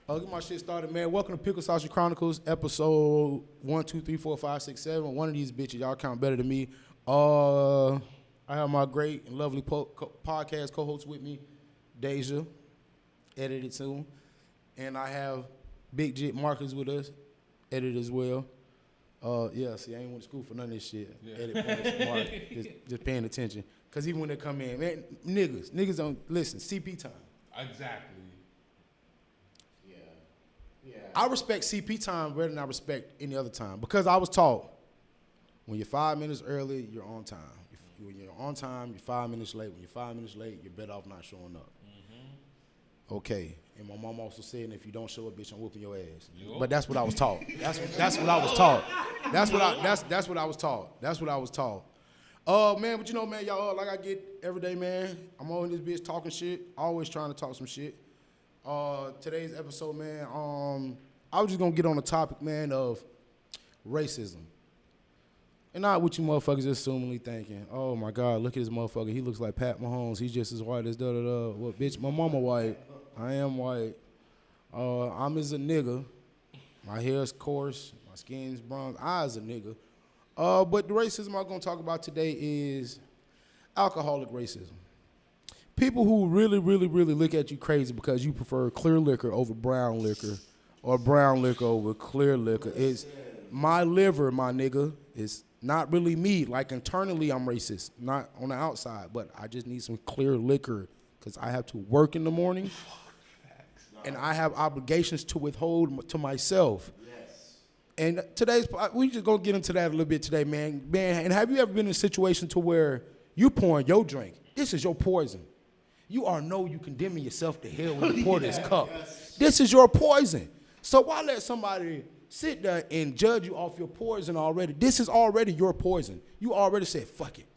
Get my shit started, man. Welcome to Pickled Chronicles, episode 1, 2, 3, 4, 5, 6, 7. One of these bitches, y'all count better than me. I have my great and lovely podcast co-host with me, Deja, edited soon. And I have Big Jit Marcus with us, edited as well. See, I ain't went to school for none of this shit. Yeah. Edit points, Mark, just paying attention. Because even when they come in, man, niggas don't listen. CP time. Exactly. Yeah. I respect CP time better than I respect any other time because I was taught when you're 5 minutes early, you're on time. When you're on time, you're 5 minutes late. When you're 5 minutes late, you're better off not showing up. Mm-hmm. Okay. And my mom also said, if you don't show up, bitch, I'm whooping your ass. Yo. But that's what I was taught. That's what I was taught. That's what I was taught. That's what I was taught. Man, but you know, man, y'all, like I get every day, man. I'm on this bitch talking shit. Always trying to talk some shit. Today's episode, man, I was just gonna get on the topic, man, of racism. And not what you motherfuckers assumingly thinking, oh my God, look at this motherfucker. He looks like Pat Mahomes. He's just as white as da-da-da. Well, bitch, my mama white. I am white. I'm as a nigga. My hair's coarse. My skin's bronze. I as a nigga. But the racism I'm gonna talk about today is alcoholic racism. People who really, really, really look at you crazy because you prefer clear liquor over brown liquor or brown liquor over clear liquor. It's my liver, my nigga. It's not really me. Like internally, I'm racist, not on the outside, but I just need some clear liquor because I have to work in the morning and I have obligations to withhold to myself. Yes. And we just gonna get into that a little bit today, man. Man, and have you ever been in a situation to where you pouring your drink? This is your poison. You condemning yourself to hell when you pour this cup. Yes. This is your poison. So why let somebody sit there and judge you off your poison already? This is already your poison. You already said, fuck it.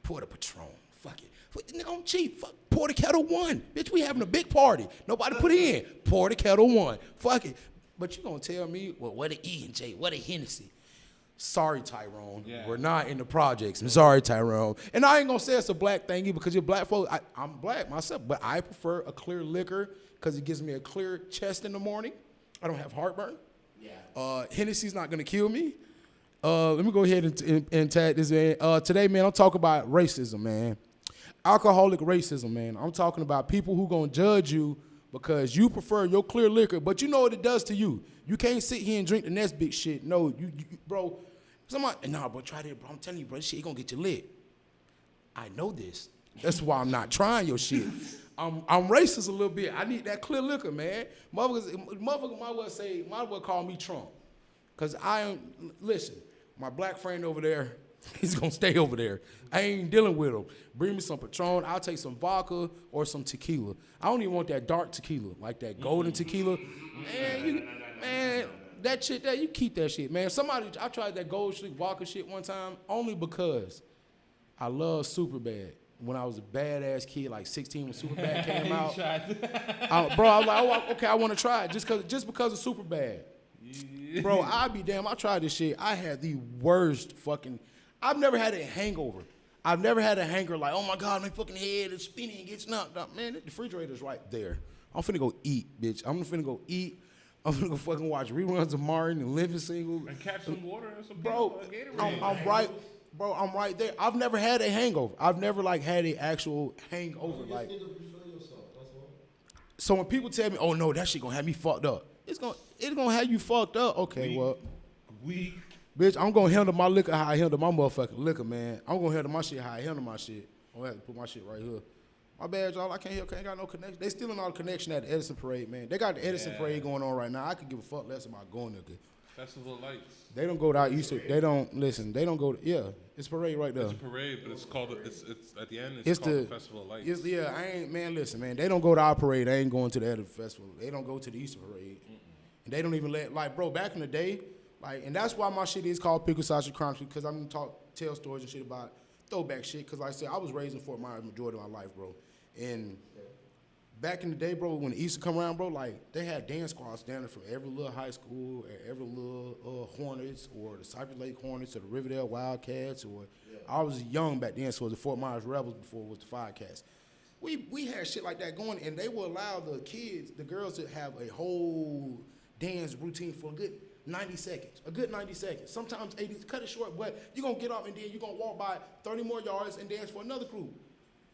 Pour the Patron. Fuck it. Nigga, I'm cheap. Fuck. Pour the Kettle One. Bitch, we having a big party. Nobody put in. Pour the Kettle One. Fuck it. But you gonna tell me, well, what a E&J? What a Hennessy? Sorry, Tyrone. Yeah. We're not in the projects. I'm sorry, Tyrone. And I ain't gonna say it's a black thing either because you're black folks. I'm black myself, but I prefer a clear liquor because it gives me a clear chest in the morning. I don't have heartburn. Yeah. Hennessy's not gonna kill me. Let me go ahead and tag this in. Today, man, I'm talking about racism, man. Alcoholic racism, man. I'm talking about people who gonna judge you because you prefer your clear liquor, but you know what it does to you. You can't sit here and drink the next big shit. No, you bro. Bro, try this, bro. I'm telling you, bro, this shit gonna get you lit. I know this. That's why I'm not trying your shit. I'm racist a little bit. I need that clear liquor, man. Motherfucker might well call me Trump. Cause listen, my black friend over there, he's gonna stay over there. I ain't dealing with him. Bring me some Patron. I'll take some vodka or some tequila. I don't even want that dark tequila, like that golden tequila. Man, that shit there, you keep that shit, man. I tried that gold streak vodka shit one time only because I love Superbad. When I was a badass kid, like 16 when Superbad came out. I was like, oh, okay, I want to try it just because of Superbad. Yeah. Bro, I be damn, I tried this shit. I had the worst fucking, I've never had a hangover. I've never had a hangover like, oh my God, my fucking head is spinning and gets knocked out. Man, the refrigerator's right there. I'm finna go eat, bitch. I'm finna go eat. I'm gonna go fucking watch reruns of Martin and Living Single. And catch some water and some Gatorade. I'm right. Bro, I'm right there. I've never had a hangover. I've never had an actual hangover. Like, so when people tell me, "Oh no, that shit gonna have me fucked up," it's gonna have you fucked up. Okay, weak. Bitch, I'm gonna handle my liquor how I handle my motherfucking liquor, man. I'm gonna handle my shit how I handle my shit. I'm gonna have to put my shit right here. My bad, y'all. I can't got no connection. They stealing all the connection at the Edison Parade, man. They got the Edison Parade going on right now. I could give a fuck less about going there. Festival of Lights. They don't go to our Easter. They don't listen. They don't go. It's a parade right there. It's a parade, but it's called. It's at the end. It's called the Festival of Lights. I ain't, man. Listen, man. They don't go to our parade. They ain't going to the other festival. They don't go to the Easter parade. And they don't even bro. Back in the day, and that's why my shit is called Pickled Chronicles because I'm gonna tell stories and shit about throwback shit. Because like I said, I was raised in Fort Myers majority of my life, bro. And back in the day, bro, when Easter come around, bro, they had dance squads down there from every little high school, every little Hornets, or the Cypress Lake Hornets, or the Riverdale Wildcats, or I was young back then, so it was the Fort Myers Rebels before it was the Firecats. We had shit like that going, and they will allow the girls to have a whole dance routine for a good 90 seconds. A good 90 seconds. Sometimes 80, cut it short, but you're going to get up and then you're going to walk by 30 more yards and dance for another group.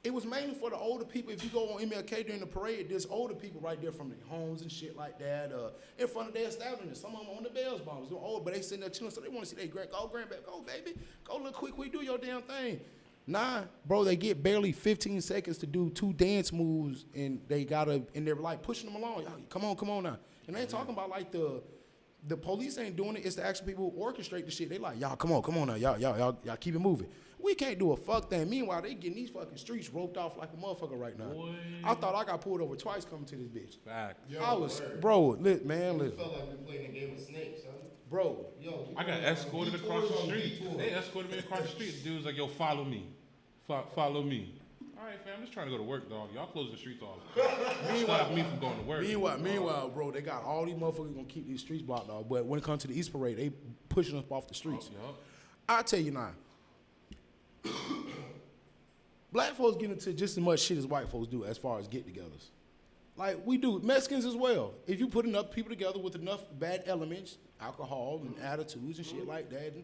It was mainly for the older people. If you go on MLK during the parade, there's older people right there from their homes and shit like that, in front of their establishment. Some of them on the bells bombs. They're old, but they sitting there chilling, so they want to see their grandbaby. Go, baby. Go look quick, do your damn thing. Nah, bro, they get barely 15 seconds to do 2 dance moves, and they're like pushing them along. Come on now. And they ain't talking about like the police ain't doing it. It's the actual people who orchestrate the shit. They like, y'all, come on now. Y'all keep it moving. We can't do a fuck thing. Meanwhile, they getting these fucking streets roped off like a motherfucker right now. Boy. I thought I got pulled over twice coming to this bitch. Fact. Bro, man, listen. It felt like we playing a game of snakes, son. Bro. I got escorted across the street. They escorted me across the street. The dude was like, yo, follow me. Follow me. All right, fam, I'm just trying to go to work, dog. Y'all close the streets off. Stop me from going to work. Meanwhile, bro, they got all these motherfuckers gonna keep these streets blocked off. But when it comes to the East Parade, they pushing us off the streets. Oh, yep. I tell you now, black folks get into just as much shit as white folks do as far as get-togethers. Like we do, Mexicans as well. If you put enough people together with enough bad elements, alcohol and attitudes and shit like that, and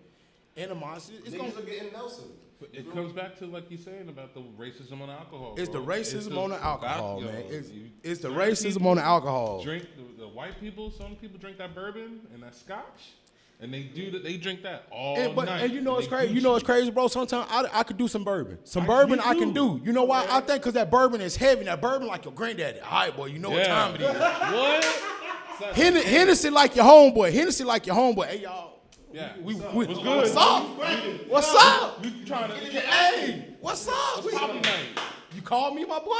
animosity, it's gonna get Nelson. But it comes back to like you're saying about the racism on alcohol. It's bro. the racism on the alcohol, man. Yo, it's the racism on the alcohol. Drink the white people. Some people drink that bourbon and that scotch, and they drink that all night. And you know it's crazy. You know it's crazy, bro. Sometimes I could do some bourbon. Bourbon I can do. You know why? Yeah. I think because that bourbon is heavy. That bourbon like your granddaddy. All right, boy. You know what time it is. What? Hennessy like your homeboy. Hey, y'all. Yeah. What's good? What's up? What's up? We trying to. Hey, what's up? You call me my boy?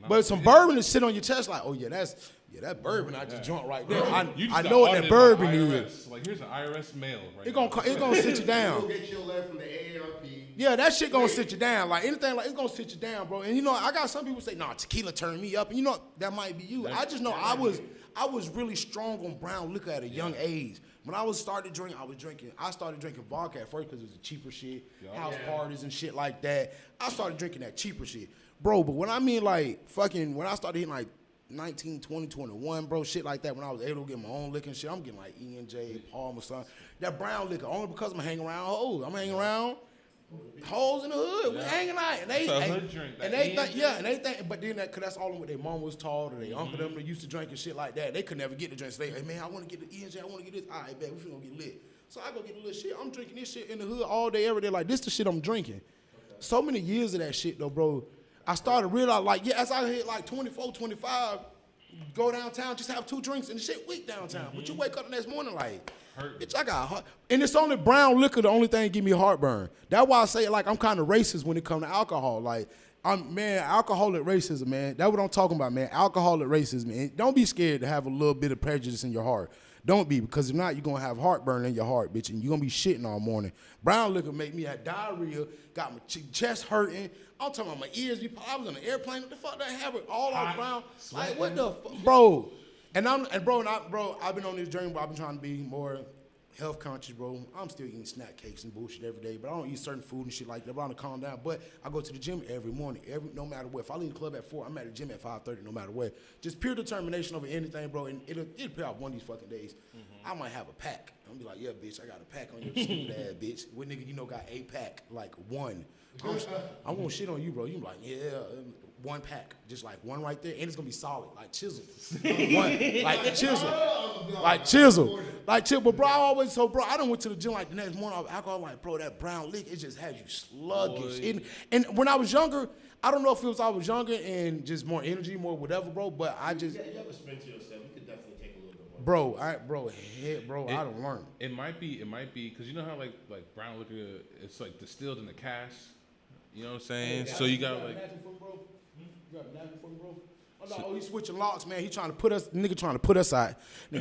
No, but some bourbon to sit on your chest like, oh yeah, that bourbon I just drunk right there. I know what that bourbon is. Like here's an IRS mail. Right it's gonna sit you down. Get your letter from the AARP. Yeah, that shit gonna sit you down. Like anything, like it's gonna sit you down, bro. And you know, I got some people say, nah, tequila turned me up. And you know, that might be you. I just know I was really strong on brown liquor at a young age. When I started drinking vodka at first because it was the cheaper shit, house parties and shit like that. I started drinking that cheaper shit. Bro, but when I mean like when I started hitting like 19, 20, 21, bro, shit like that, when I was able to get my own liquor and shit, I'm getting like E&J, Palmer, son. That brown liquor, only because I'm hanging around hoes. I'm hanging around hoes in the hood. We hanging out. And they think, but then cause that's all what their mom was taught or their uncle them that used to drink and shit like that. They could never get the drinks. They, hey man, I want to get the E&J, I want to get this. All right, bet, we finna get lit. So I go get the little shit. I'm drinking this shit in the hood all day, every day. Like, this the shit I'm drinking. Okay. So many years of that shit, though, bro. I started realizing, like, as I hit, like, 24, 25, go downtown, just have 2 drinks, and the shit weak downtown. But you wake up the next morning, like, bitch, I got heart. And it's only brown liquor, the only thing give me heartburn. That's why I say, like, I'm kind of racist when it comes to alcohol. Like, alcoholic racism, man. That's what I'm talking about, man. Alcoholic racism, man. Don't be scared to have a little bit of prejudice in your heart. Don't be, because if not, you're going to have heartburn in your heart, bitch, and you're going to be shitting all morning. Brown liquor make me have diarrhea, got my chest hurting. I'm talking about my ears. I was on an airplane. What the fuck that happened? All on brown. Like, what the fuck? Bro. I've been on this journey where I've been trying to be more health conscious, bro. I'm still eating snack cakes and bullshit every day, but I don't eat certain food and shit like that. But I'm to calm down. But I go to the gym every morning, no matter what. If I leave the club at 4, I'm at the gym at 5:30, no matter what. Just pure determination over anything, bro. And it'll pay off one of these fucking days. I might have a pack. I'm gonna be like, yeah, bitch, I got a pack on your stupid ass, bitch. What nigga you know got a pack? Like one. I won't shit on you, bro. You be like, yeah, 1 pack, just like one right there, and it's gonna be solid, like chisel, like chisel. But bro, I done went to the gym like the next morning off alcohol, like bro, that brown liquor, it just has you sluggish. And when I was younger, I don't know if it was I was younger and just more energy, more whatever, bro. But I just you have a sprint to yourself. You could definitely take a little bit more. I don't learn. It might be because you know how like brown liquor, it's like distilled in the cask. You know what I'm saying? Hey, so you got like. You got a napkin for me, bro? Oh, he's switching locks, man. He trying to put us out. Nigga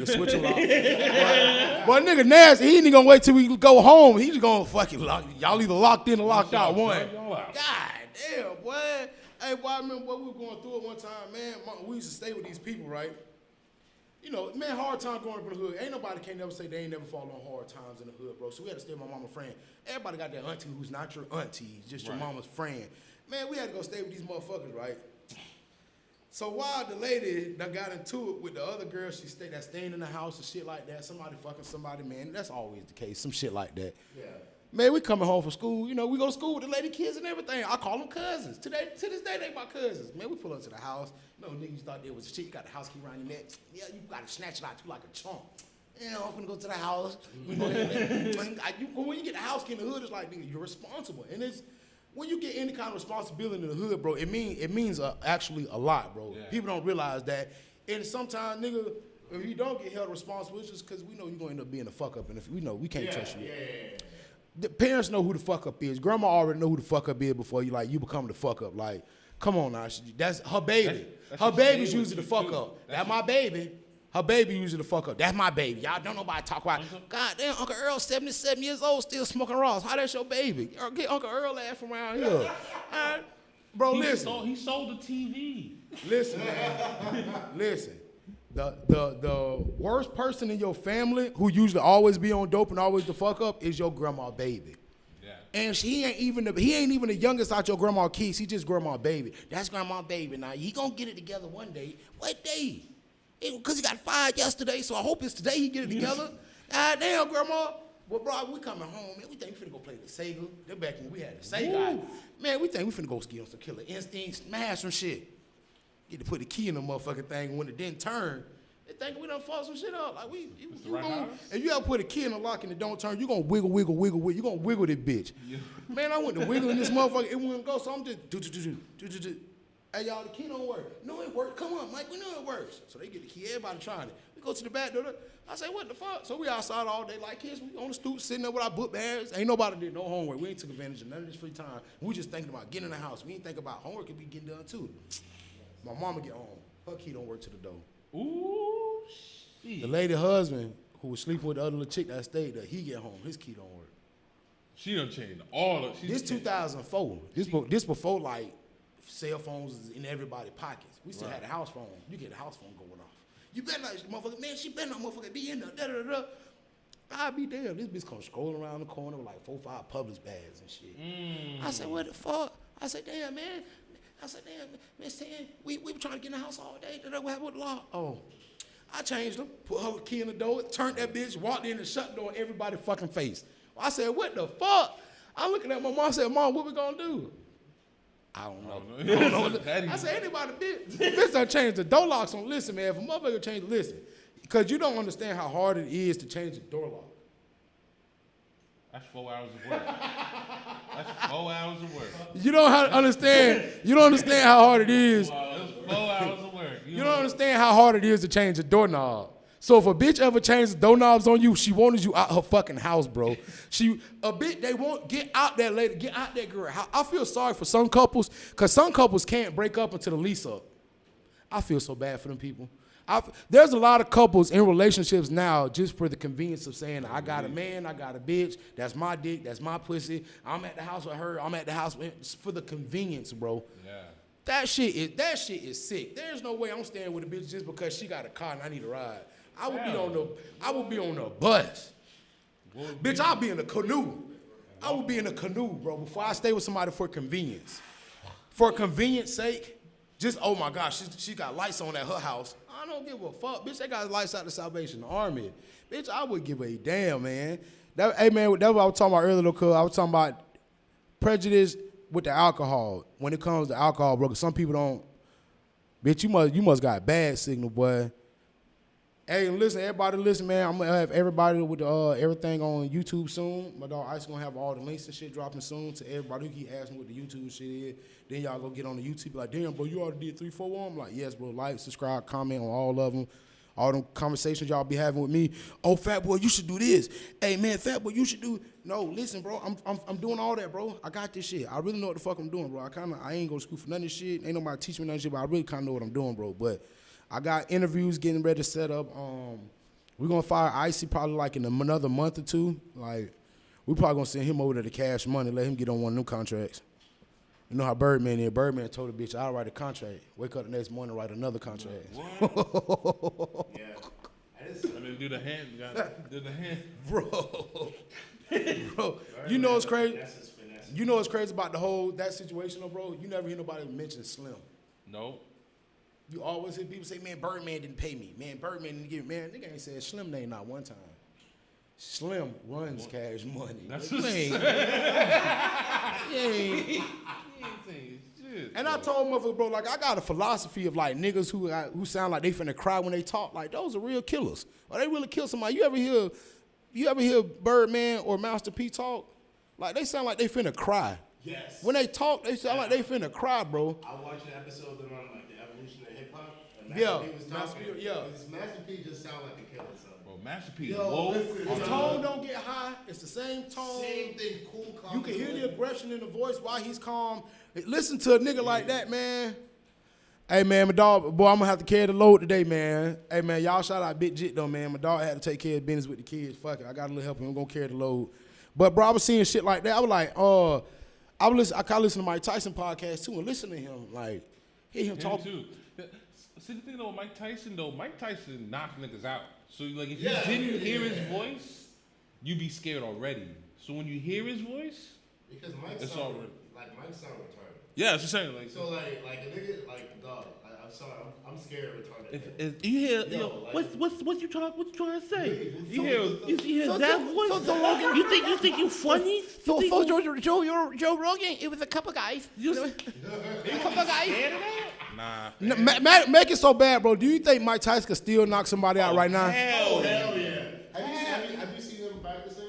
switching locks. Boy, nigga nasty. He ain't gonna wait till we go home. He just gonna fucking lock. Y'all either locked in or locked out. One. God damn, boy. Hey, boy, I remember we were going through it one time, man. We used to stay with these people, right? You know, man, hard time growing up in the hood. Ain't nobody can never say they ain't never fallen on hard times in the hood, bro. So we had to stay with my mama's friend. Everybody got their auntie who's not your auntie, just your mama's friend. Man, we had to go stay with these motherfuckers, right? So while the lady that got into it with the other girl, that's staying in the house and shit like that. Somebody fucking somebody, man. That's always the case. Some shit like that. Yeah. Man, we coming home from school. You know, we go to school with the lady kids and everything. I call them cousins. To this day, they my cousins. Man, we pull up to the house. No niggas thought there was shit. You got the house key around your neck. Yeah, you got to snatch it out too like a chump. Yeah, I'm gonna go to the house. When you get the house key in the hood, it's like, nigga, you're responsible. And it's when you get any kind of responsibility in the hood, bro, it means actually a lot, bro. Yeah. People don't realize that. And sometimes, nigga, if you don't get held responsible, it's just because we know you're gonna end up being a fuck up, and if we know we can't trust you. Yeah. The parents know who the fuck up is. Grandma already know who the fuck up is before you become the fuck up. Like, come on now, that's her baby. Her baby's usually the fuck up. That's my baby. Her baby usually the fuck up. That's my baby. Y'all don't nobody talk about. Goddamn, Uncle Earl, 77 years old, still smoking raws. How that's your baby? Get Uncle Earl ass from around here. Bro, listen. He sold the TV. Listen, man. Listen. The worst person in your family who usually always be on dope and always the fuck up is your grandma baby. Yeah. And he ain't even the youngest out your grandma kids. He just grandma baby. That's grandma baby. Now he gonna get it together one day. What day? Because he got fired yesterday, so I hope it's today he get it together. Damn, grandma. Well, bro, we coming home, man. We think we finna go play the Sega. They're back when we had the Sega. Man, we think we finna go get on some Killer Instincts, smash some shit. Get to put the key in the motherfucking thing, and when it didn't turn, they think we done fucked some shit up. Like if you ever put a key in the lock and it don't turn, you gonna wiggle. You gonna wiggle that bitch. Yeah. Man, I went to wiggling this motherfucker, it wouldn't go, so I'm just do. Hey, y'all, the key don't work. No, it worked. Come on, Mike, we know it works. So they get the key, everybody trying it. We go to the back door. I say, what the fuck? So we outside all day like kids. We on the stoop sitting there with our book bags. Ain't nobody did no homework. We ain't took advantage of none of this free time. We just thinking about getting in the house. We ain't thinking about homework could be getting done too. My mama get home. Her key don't work to the door. Ooh, shit. The lady husband who was sleeping with the other little chick that stayed there, he get home. His key don't work. She done changed all of This 2004. This before like cell phones is in everybody's pockets. We still had a house phone. You get a house phone going off. You better not, motherfucker, man, she better not motherfucker be in there, da-da-da-da. I'll be damn. This bitch come scrolling around the corner with like 4 or 5 Publix bags and shit. I said, what the fuck? I said, damn, man. Miss Tan, we were trying to get in the house all day. What happened with the law? Oh, I changed them, put her key in the door, turned that bitch, walked in and shut the door in everybody's fucking face. I said, what the fuck? I'm looking at my mom, I said, Mom, what we gonna do? I don't know. I said, anybody, bitch done changed the door locks on. Listen, man, if a motherfucker change, listen. Because you don't understand how hard it is to change the door lock. That's 4 hours of work. That's 4 hours of work. You don't understand how hard it is. That's 4 hours of work. You don't understand how hard it is to change a doorknob. So if a bitch ever changes the doorknobs on you, she wanted you out her fucking house, bro. They won't get out that lady, get out that girl. I feel sorry for some couples, because some couples can't break up until the lease up. I feel so bad for them people. There's a lot of couples in relationships now just for the convenience of saying, I got a man, I got a bitch, that's my dick, that's my pussy, I'm at the house with her, I'm at the house with, it's for the convenience, bro. Yeah. That shit is sick. There's no way I'm staying with a bitch just because she got a car and I need a ride. I would be on the bus. Bitch, I'll be in a canoe. I would be in a canoe, bro, before I stay with somebody for convenience. For convenience sake, just, oh my gosh, she got lights on at her house. I don't give a fuck. Bitch, they got lights out the Salvation Army. Bitch, I would give a damn, man. Hey, man, that's what I was talking about earlier, cuz I was talking about prejudice with the alcohol. When it comes to alcohol, bro, because some people don't. Bitch, you must got bad signal, boy. Hey, listen, everybody listen, man. I'm going to have everybody with everything on YouTube soon. My dog Icey going to have all the links and shit dropping soon to everybody who keep asking what the YouTube shit is. Then y'all go get on the YouTube like, damn, bro, you already did 3, 4 of them? I'm like, yes, bro, like, subscribe, comment on all of them. All them conversations y'all be having with me. Oh, Fat Boy, you should do this. Hey, man, Fat Boy, you should do. No, listen, bro, I'm doing all that, bro. I got this shit. I really know what the fuck I'm doing, bro. I ain't going to school for none of this shit. Ain't nobody teach me none of this shit, but I really kind of know what I'm doing, bro. But I got interviews getting ready to set up. We're going to fire Icey probably like in another month or 2. Like, we probably going to send him over to the Cash Money, let him get on one of them contracts. You know how Birdman is. Birdman told the bitch, I'll write a contract. Wake up the next morning, write another contract. What? Yeah. I mean, do the hand. Do the hand. Bro. You know what's crazy? You know what's crazy about that situation, though, bro? You never hear nobody mention Slim. No. You always hear people say, man, Birdman didn't pay me. Man, Birdman didn't give me. Man, nigga ain't said Slim name not one time. Slim runs Cash Money. That's you what ain't. You ain't. He ain't saying shit. And I told motherfuckers, bro, like, I got a philosophy of, like, niggas who sound like they finna cry when they talk. Like, those are real killers. Or they really kill somebody. You ever hear Birdman or Master P talk? Like, they sound like they finna cry. Yes. When they talk, they sound like they finna cry, bro. I watched an episode of them on like the evolution of hip hop. Yeah. Master P was Master talking. P, yeah. Master P just sound like a killer. Son. Bro, Master P is Yo, woke. listen, The tone don't get high. It's the same tone. Same thing, cool, calm. You can hear the aggression in the voice while he's calm. Listen to a nigga like that, man. Hey, man, my dog, boy, I'm going to have to carry the load today, man. Hey, man, y'all shout out Big Jit, though, man. My dog had to take care of business with the kids. Fuck it. I got a little help. I'm going to carry the load. But, bro, I was seeing shit like that. I was like, I kind of listen to Mike Tyson podcast, too, and listen to him, like, hear him talk. Too. See, the thing though, Mike Tyson knocked niggas out. So, like, if you didn't hear his voice, you'd be scared already. So when you hear his voice, because Mike it's sound already. like Mike sound retarded. Yeah, that's what I'm saying. Like, So like a nigga like dog. I'm sorry, I'm scared of retarded. if you hear, what you trying to say? You hear that voice? You think you funny? So Joe Rogan, it was a couple guys. A couple guys. Nah. Make it so bad, bro. Do you think Mike Tyson could still knock somebody out right now? Hell yeah. Have you seen them practicing?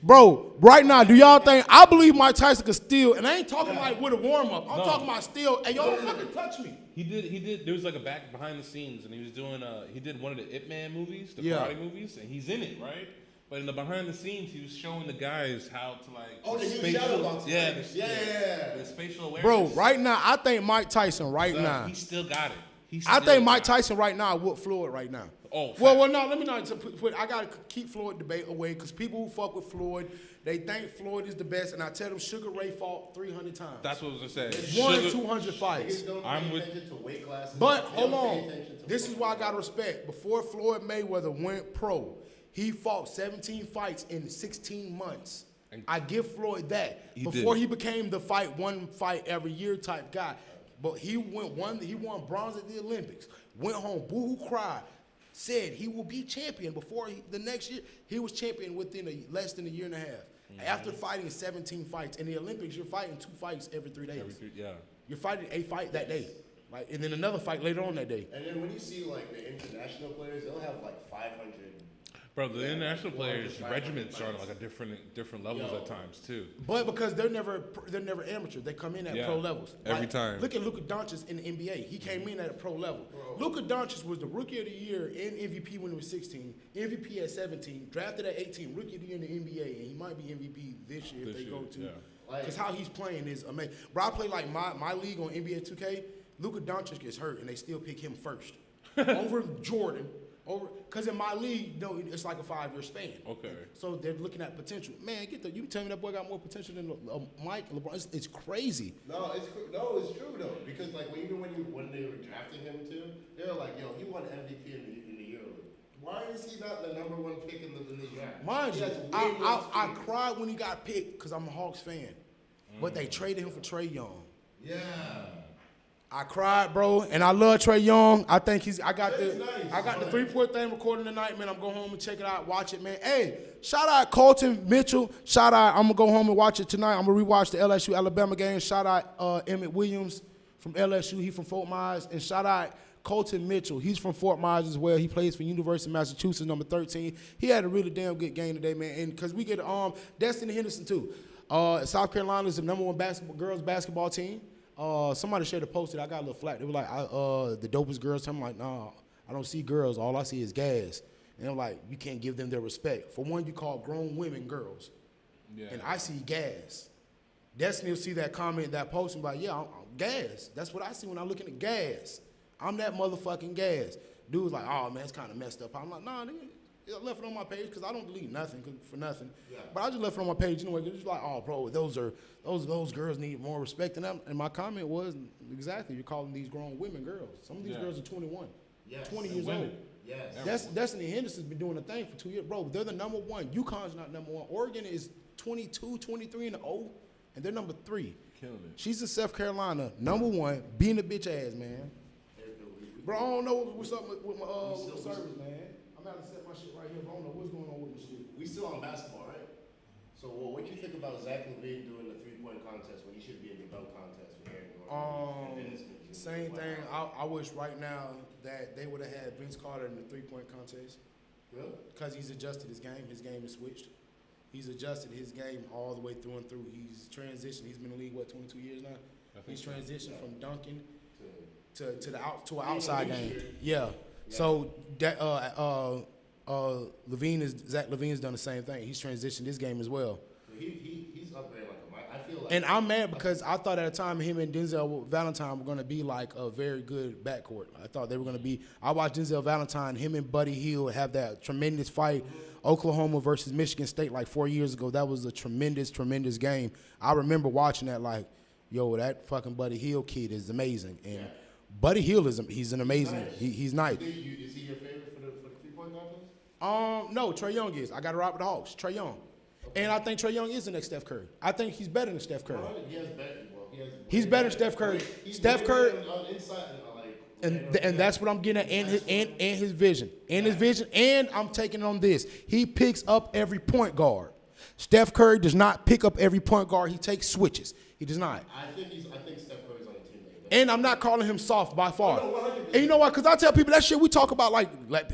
Bro, right now, do y'all think, I believe Mike Tyson could still, and I ain't talking like with a warm-up. I'm talking about still, and y'all don't fucking touch me. He did. There was like a behind the scenes, and he was doing. He did one of the Ip Man movies, the Yeah. karate movies, and he's in it, right? But in the behind the scenes, he was showing the guys how to like. Oh, the new shadow boxing. The spatial awareness. Bro, right now, I think Mike Tyson right So, now. he still got it. I think Mike Tyson right now whoop Floyd right now. Oh, well, no, let me not put. I gotta keep Floyd debate away because people who fuck with Floyd, they think Floyd is the best, and I tell them Sugar Ray fought 300 times. That's what I was gonna say. It's won 200 fights. I'm with. To weight classes. But hold on, this is why I gotta respect. Before Floyd Mayweather went pro, he fought 17 fights in 16 months. I give Floyd that. Before he became the one fight every year type guy. But he won bronze at the Olympics, went home, boo-hoo cried, said he will be champion before the next year. He was champion within less than a year and a half. Mm-hmm. After fighting 17 fights. In the Olympics, you're fighting 2 fights every 3 days. You're fighting a fight that day. Like, and then another fight later on that day. And then when you see like the international players, they'll have like 500. Bro, the international players' regiments are like a different levels at times too. But because they're never amateur, they come in at pro levels. Every time. Look at Luka Doncic in the NBA. He came in at a pro level. Luka Doncic was the rookie of the year and MVP when he was 16, MVP at 17, drafted at 18, rookie of the year in the NBA, and he might be MVP this year if they go to. Because how he's playing is amazing. Bro, I play like my league on NBA 2K. Luka Doncic gets hurt, and they still pick him first over Jordan. Because in my league, though, it's like a 5-year span. Okay. So they're looking at potential. Man, you tell me that boy got more potential than Mike, LeBron. It's crazy. No, it's true though. Because like when they were drafting him too, they were like, yo, he won MVP in the Euro League. Why is he not the number 1 pick in the draft? Mind you, I cried when he got picked because I'm a Hawks fan. But they traded him for Trae Young. Yeah. I cried, bro, and I love Trae Young. I think I got the 3-point thing recording tonight, man. I'm going home and check it out, watch it, man. Hey, shout out Colton Mitchell. Shout out, I'm gonna go home and watch it tonight. I'm gonna rewatch the LSU Alabama game. Shout out Emmett Williams from LSU. He from Fort Myers, and shout out Colton Mitchell. He's from Fort Myers as well. He plays for University of Massachusetts, number 13. He had a really damn good game today, man. And because we get Destiny Henderson too. South Carolina is the number 1 girls basketball team. Somebody shared a post that I got a little flat. They were like, the dopest girls. I'm like, nah, I don't see girls. All I see is gas. And I'm like, you can't give them their respect. For one, you call grown women girls. Yeah. And I see gas. Destiny will see that comment, that post, and be like, yeah, I'm gas. That's what I see when I'm looking at gas. I'm that motherfucking gas. Dude's like, oh, man, it's kind of messed up. I'm like, nah, nigga. I left it on my page because I don't delete nothing for nothing. Yeah. But I just left it on my page anyway because it's like, oh, bro, those girls need more respect than them. And my comment was, exactly, you're calling these grown women girls. Some of these girls are 21, 20 years old. Yes. Destiny Henderson's been doing a thing for 2 years. Bro, they're the number 1. UConn's not number 1. Oregon is 22, 23 and 0, and they're number 3. Killing it. She's in South Carolina, number 1, being a bitch ass, man. Bro, I don't know what's up with my service, man. I'm about to set my shit right here, but I don't know what's going on with my shit. We still on basketball, right? So what you think about Zach LaVine doing the 3-point contest when he should be in the dunk contest with Aaron Gordon? Same thing. I wish right now that they would have had Vince Carter in the 3-point contest. Really? Because he's adjusted his game. His game is switched. He's adjusted his game all the way through and through. He's transitioned. He's been in the league, 22 years now? He's transitioned from dunking to an outside game. Yeah. So that Zach LaVine's done the same thing. He's transitioned his game as well. He's upgraded like I feel like. And I'm mad because I thought at the time him and Denzel Valentine were going to be like a very good backcourt. I thought they were going to be. I watched Denzel Valentine, him and Buddy Hield have that tremendous fight, Oklahoma versus Michigan State like 4 years ago. That was a tremendous, tremendous game. I remember watching that like, yo, that fucking Buddy Hield kid is amazing. And Buddy Hield he's an amazing. He's nice. Is he your favorite for the 3-point contest? No, Trae Young is. I got to ride with the Hawks. Trae Young. And I think Trae Young is the next Steph Curry. I think he's better than Steph Curry. He's better than Steph Curry. Steph Curry, and that's what I'm getting at, and his vision, and I'm taking on this. He picks up every point guard. Steph Curry does not pick up every point guard. He takes switches. He does not. I think Steph Curry's on the team. And I'm not calling him soft by far. And you know what? Because I tell people that shit we talk about like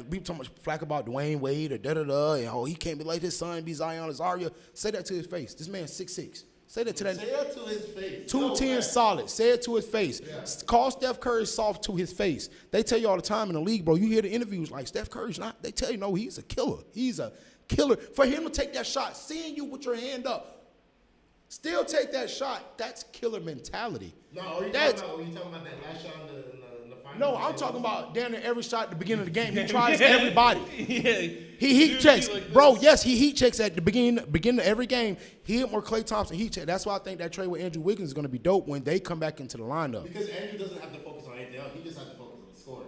we so much flack about Dwayne Wade or da-da-da, and he can't be like his son, be Zion or Zaria. Say that to his face. This man's 6'6". Say that to that. Say that to his face. 210 solid. Say it to his face. Yeah. Call Steph Curry soft to his face. They tell you all the time in the league, bro. You hear the interviews like Steph Curry's not. They tell you, no, he's a killer. He's a killer. For him to take that shot, seeing you with your hand up, still take that shot, that's killer mentality. No, are you talking about that last shot in the final? No, I'm talking about down there every shot at the beginning of the game. He tries everybody. He heat checks. Like bro, yes, he heat checks at the beginning of every game. He hit more Klay Thompson heat check. That's why I think that trade with Andrew Wiggins is going to be dope when they come back into the lineup. Because Andrew doesn't have to focus on anything else. He just has to focus on scoring.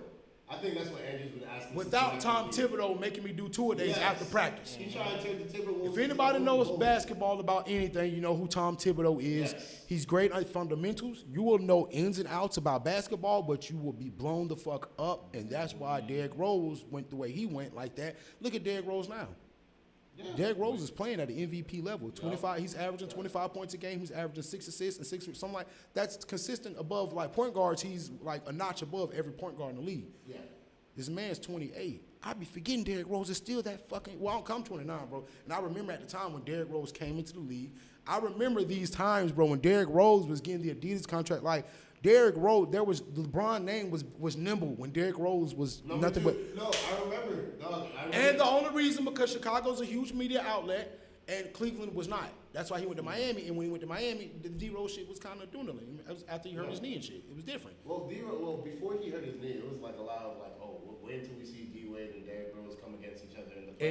I think that's what Andrew's been asking. Without Tom Thibodeau making me do two-a-days after practice. He tried to turn the Thibodeau. If anybody knows basketball about anything, you know who Tom Thibodeau is. Yes. He's great at fundamentals. You will know ins and outs about basketball, but you will be blown the fuck up, and that's why Derrick Rose went the way he went like that. Look at Derrick Rose now. Yeah. Derrick Rose is playing at the MVP level. 25. He's averaging 25 points a game. He's averaging 6 assists and 6 something like that's consistent above like point guards. He's like a notch above every point guard in the league. Yeah. This man's 28. I be forgetting Derrick Rose is still that fucking. Well, I'm 29, bro. And I remember at the time when Derrick Rose came into the league. I remember these times, bro, when Derrick Rose was getting the Adidas contract. Like Derrick Rose, there was the LeBron name was nimble when Derrick Rose was nothing but. No, I remember, dog. And the only reason because Chicago's a huge media outlet and Cleveland was not. That's why he went to Miami. And when he went to Miami, the D-Rose shit was kind of dwindling. It was after he hurt his knee and shit. It was different. Well, before he hurt his knee, it was like a lot of like, oh, wait until we see D-Wade and Derrick Rose come against each other in the playoffs.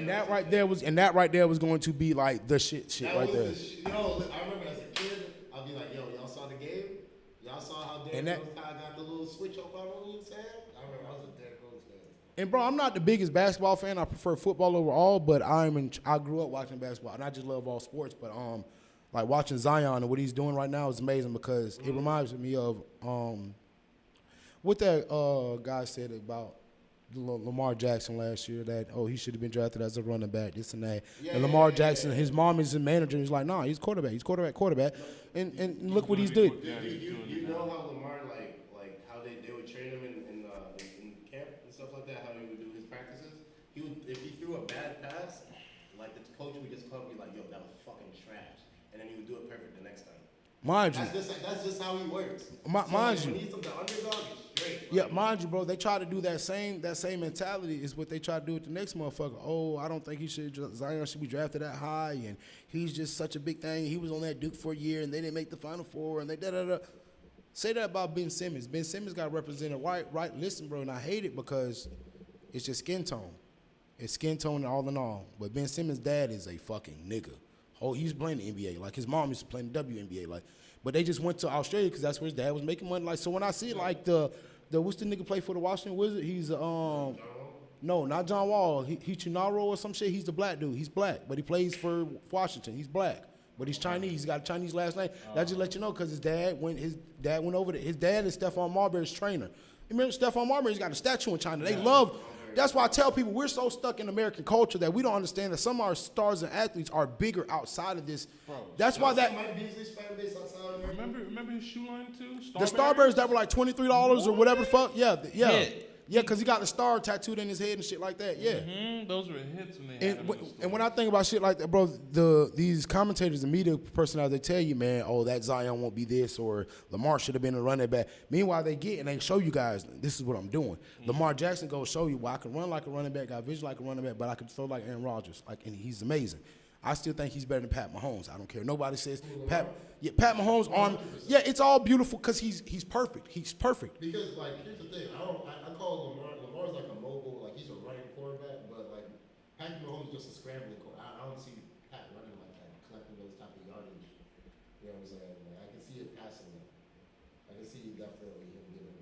And that right there was going to be like the shit that right there. I remember as a kid, I'll be like, yo, y'all saw the game? Y'all saw how Derrick Rose got the little switch up on him, you know what I'm saying? I remember I was a Derrick Rose fan. And bro, I'm not the biggest basketball fan. I prefer football overall, but I grew up watching basketball, and I just love all sports. But like watching Zion and what he's doing right now is amazing because it reminds me of what that guy said about Lamar Jackson last year that he should have been drafted as a running back, this and that. And Lamar Jackson, his mom is a manager. He's like, nah, he's quarterback. He's quarterback. And look what he's doing. You know how Lamar like how they would train him in camp and stuff like that. How he would do his practices. If he threw a bad pass, like the coach would just come and be like, yo, that was fucking trash, and then he would do it perfect the next time. Mind you, that's just how he works. Mind you, when he's the underdog, it's straight. Yeah, mind you, bro. They try to do that same mentality is what they try to do with the next motherfucker. Oh, I don't think Zion should be drafted that high, and he's just such a big thing. He was on that Duke for a year, and they didn't make the Final Four, and they da-da-da. Say that about Ben Simmons. Ben Simmons got represented right. Listen, bro, and I hate it because it's just skin tone. It's skin tone all in all. But Ben Simmons' dad is a fucking nigga. Oh, he was playing the NBA. Like, his mom used to play in the WNBA. Like, but they just went to Australia because that's where his dad was making money. Like, so when I see, like, the what's the nigga play for the Washington Wizards? He's, no, not John Wall. He Chinaro or some shit. He's the black dude. He's black, but he plays for Washington. He's black, but he's Chinese. He's got a Chinese last name. That just let you know because his dad went over there. His dad is Stephon Marbury's trainer. Remember Stephon Marbury's got a statue in China. They love. That's why I tell people we're so stuck in American culture that we don't understand that some of our stars and athletes are bigger outside of this. Bro, that's why that. Remember his shoe line too? The Starbursts that were like $23 or whatever the fuck. Yeah. Yeah, because he got the star tattooed in his head and shit like that. Yeah. Those were hits when they had them in the store. And when I think about shit like that, bro, these commentators and media personalities, they tell you, man, oh, that Zion won't be this, or Lamar should have been a running back. Meanwhile, they get and they show you guys, this is what I'm doing. Lamar Jackson goes show you, well, I can run like a running back, got vision like a running back, but I can throw like Aaron Rodgers, and he's amazing. I still think he's better than Pat Mahomes. I don't care. Nobody says Pat Mahomes arm. Yeah, it's all beautiful because he's perfect. He's perfect. Because like here's the thing, I call Lamar's like a mobile, like he's a running quarterback, but like Patrick Mahomes is just a scrambling quarterback. I don't see Pat running like that, collecting those type of yardage. You know what I'm saying? Like, I can see it passing him. I can see definitely him giving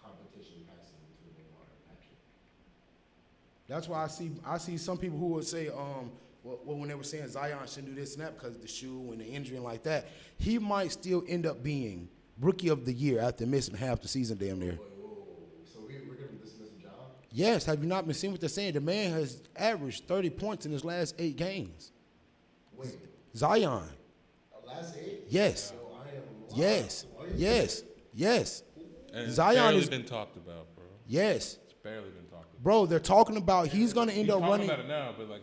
competition passing between Lamar and Patrick. That's why I see some people who would say, when they were saying Zion shouldn't do this and that because of the shoe and the injury and like that, he might still end up being Rookie of the Year after missing half the season damn near. So we're going to dismiss John? Yes, have you not been seeing what they're saying? The man has averaged 30 points in his last 8 games. Wait. Zion. Last 8? Yes. Yes. Yes. And it's Zion barely is been talked about, bro. Yes. It's barely been talked about. Bro, they're talking about he's going to end up running. About it now, but like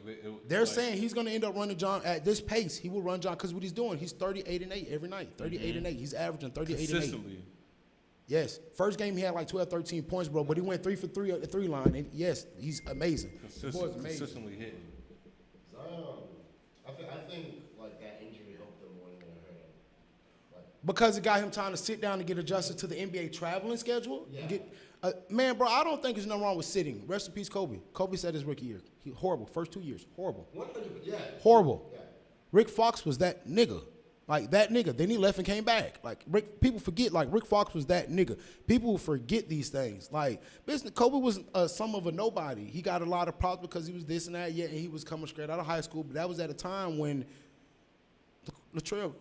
they're saying he's going to end up running John at this pace. He will run John because what he's doing, he's 38-8 every night. 38-8. He's averaging 38-8. Consistently. Yes. First game he had like 12, 13 points, bro, but he went 3 for 3 at the 3 line. And yes, he's amazing. Consistently hitting. Zion, I think like that injury helped him more than it hurt him. Because it got him time to sit down and get adjusted to the NBA traveling schedule. Yeah. Man, bro, I don't think there's nothing wrong with sitting. Rest in peace, Kobe. Kobe said his rookie year. Horrible. First 2 years. Horrible. 100%, yeah. Horrible. Yeah. Rick Fox was that nigga. Like, that nigga. Then he left and came back. Like, people forget, like, Rick Fox was that nigga. People forget these things. Like, Kobe was some of a nobody. He got a lot of problems because he was this and that, and he was coming straight out of high school. But that was at a time when Latrell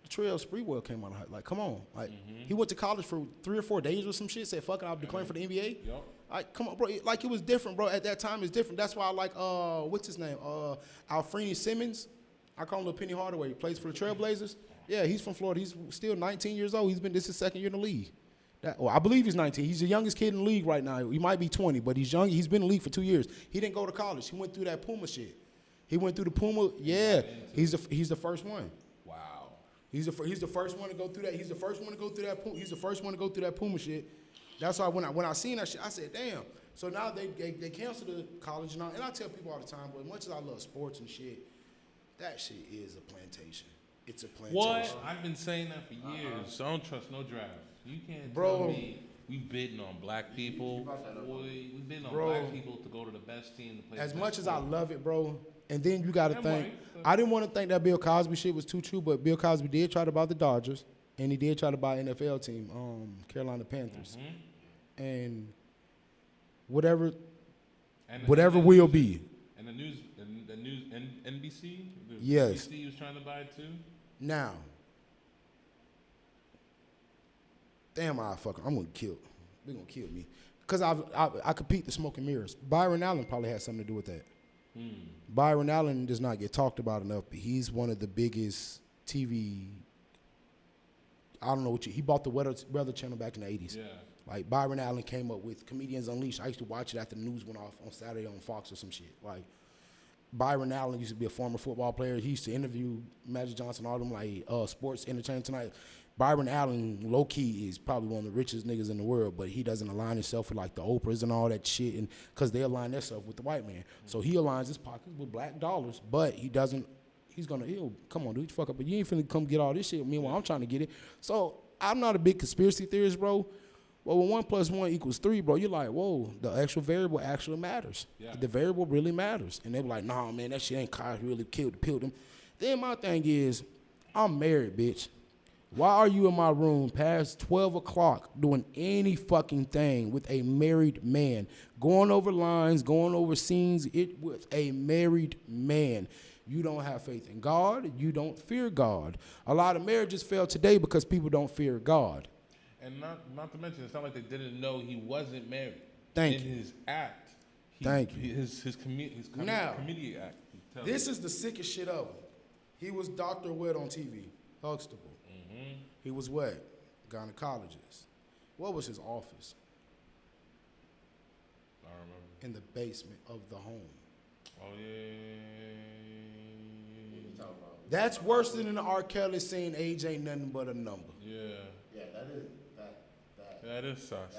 Sprewell came out of high. Like, come on. Like, he went to college for 3 or 4 days or some shit, said, fuck it, I'll declare for the NBA. Yep. Like, come on, bro. Like, it was different, bro. At that time, it's different. That's why I like, what's his name? Alfreni Simmons. I call him Little Penny Hardaway. He plays for the Trailblazers. Yeah, he's from Florida. He's still 19 years old. This is his second year in the league. I believe he's 19. He's the youngest kid in the league right now. He might be 20, but he's young. He's been in the league for 2 years. He didn't go to college. He went through that Puma shit. He went through the Puma. Yeah, he's the first one. Wow. He's the first one to go through that. He's the first one to go through that. He's the first one to go through that Puma shit. That's why when I seen that shit, I said, damn. So now they canceled the college and all. And I tell people all the time, but as much as I love sports and shit, that shit is a plantation. It's a plantation. What? I've been saying that for years. So I don't trust no draft. You can't Bro. tell me we bidding on black people. Boy, we bidding on black people to go to the best team to play. As much as I love it, bro, and then you got to That think. might, I didn't want to think that Bill Cosby shit was too true, but Bill Cosby did try to buy the Dodgers, and he did try to buy an NFL team, Carolina Panthers, and whatever will be. And the news, NBC. Yes. NBC was trying to buy it too. Now, damn, I'm gonna kill. They're gonna kill me because I compete the smoke and mirrors. Byron Allen probably had something to do with that. Byron Allen does not get talked about enough, but he's one of the biggest TV. I don't know he bought the Weather Channel back in the 80s. Yeah. Like Byron Allen came up with Comedians Unleashed. I used to watch it after the news went off on Saturday on Fox or some shit. Like Byron Allen used to be a former football player. He used to interview Magic Johnson, all them like Sports Entertainment Tonight. Byron Allen, low key, is probably one of the richest niggas in the world, but he doesn't align himself with like the Oprahs and all that shit, and because they align themselves with the white man. So he aligns his pockets with black dollars, but he doesn't. He'll come on, dude, fuck up, but you ain't finna come get all this shit with me while I'm trying to get it. So I'm not a big conspiracy theorist, bro. But when 1 + 1 = 3, bro, you're like, whoa, the actual variable actually matters. Yeah. The variable really matters. And they be like, nah, man, that shit ain't Cosby really killed him. Then my thing is, I'm married, bitch. Why are you in my room past 12 o'clock doing any fucking thing with a married man? Going over lines, going over scenes with a married man. You don't have faith in God. You don't fear God. A lot of marriages fail today because people don't fear God. And not to mention, it's not like they didn't know he wasn't married. Thank in you. his act. Thank you. His Now, comedy act. This is the sickest shit ever. He was Dr. What on TV? Huxtable. Mm-hmm. He was what? Gynecologist. What was his office? I remember. In the basement of the home. Oh yeah. That's worse than the R. Kelly saying age ain't nothing but a number. Yeah. Yeah, That is sus.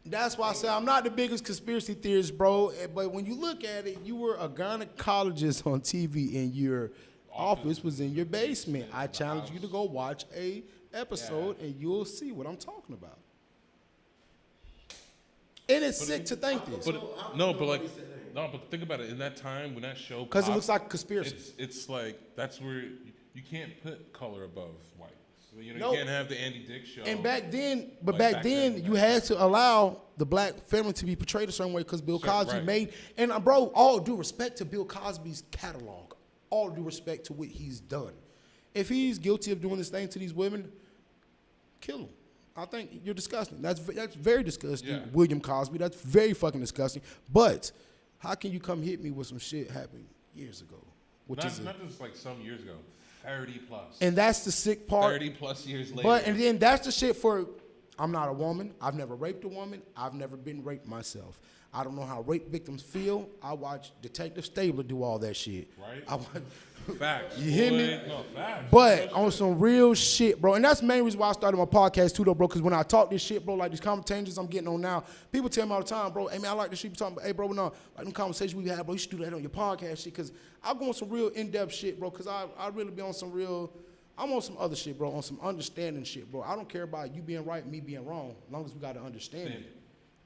That's why I say I'm not the biggest conspiracy theorist, bro. But when you look at it, you were a gynecologist on TV and your office was in your basement. I challenge you to go watch a episode and you'll see what I'm talking about. And it's sick to think this. But think about it. In that time when that show, Because it looks like a conspiracy. It's like that's where you can't put color above white. So, you Nope. can't have the Andy Dick show. And back then, Like you had to allow the black family to be portrayed a certain way because Bill Cosby right. made. And bro, all due respect to Bill Cosby's catalog, all due respect to what he's done. If he's guilty of doing this thing to these women, kill him. I think you're disgusting. That's very disgusting, Yeah. William Cosby. That's very fucking disgusting. But how can you come hit me with some shit happened years ago? Not just like some years ago, 30 plus. And that's the sick part. 30 plus years later. But and then that's the shit for. I'm not a woman. I've never raped a woman. I've never been raped myself. I don't know how rape victims feel. I watch Detective Stabler do all that shit. Right. I watch, Facts. You hear me? No, facts. But on some real shit, bro. And that's the main reason why I started my podcast too, though, bro. Because when I talk this shit, bro, like these conversations I'm getting on now, people tell me all the time, bro, hey, man, I like this shit you talking about. Hey, bro, no, like them conversations we had, bro, you should do that on your podcast shit. Because I go on some real in-depth shit, bro. Because I really be on some real, I'm on some other shit, bro, on some understanding shit, bro. I don't care about you being right, me being wrong, as long as we got to understand it.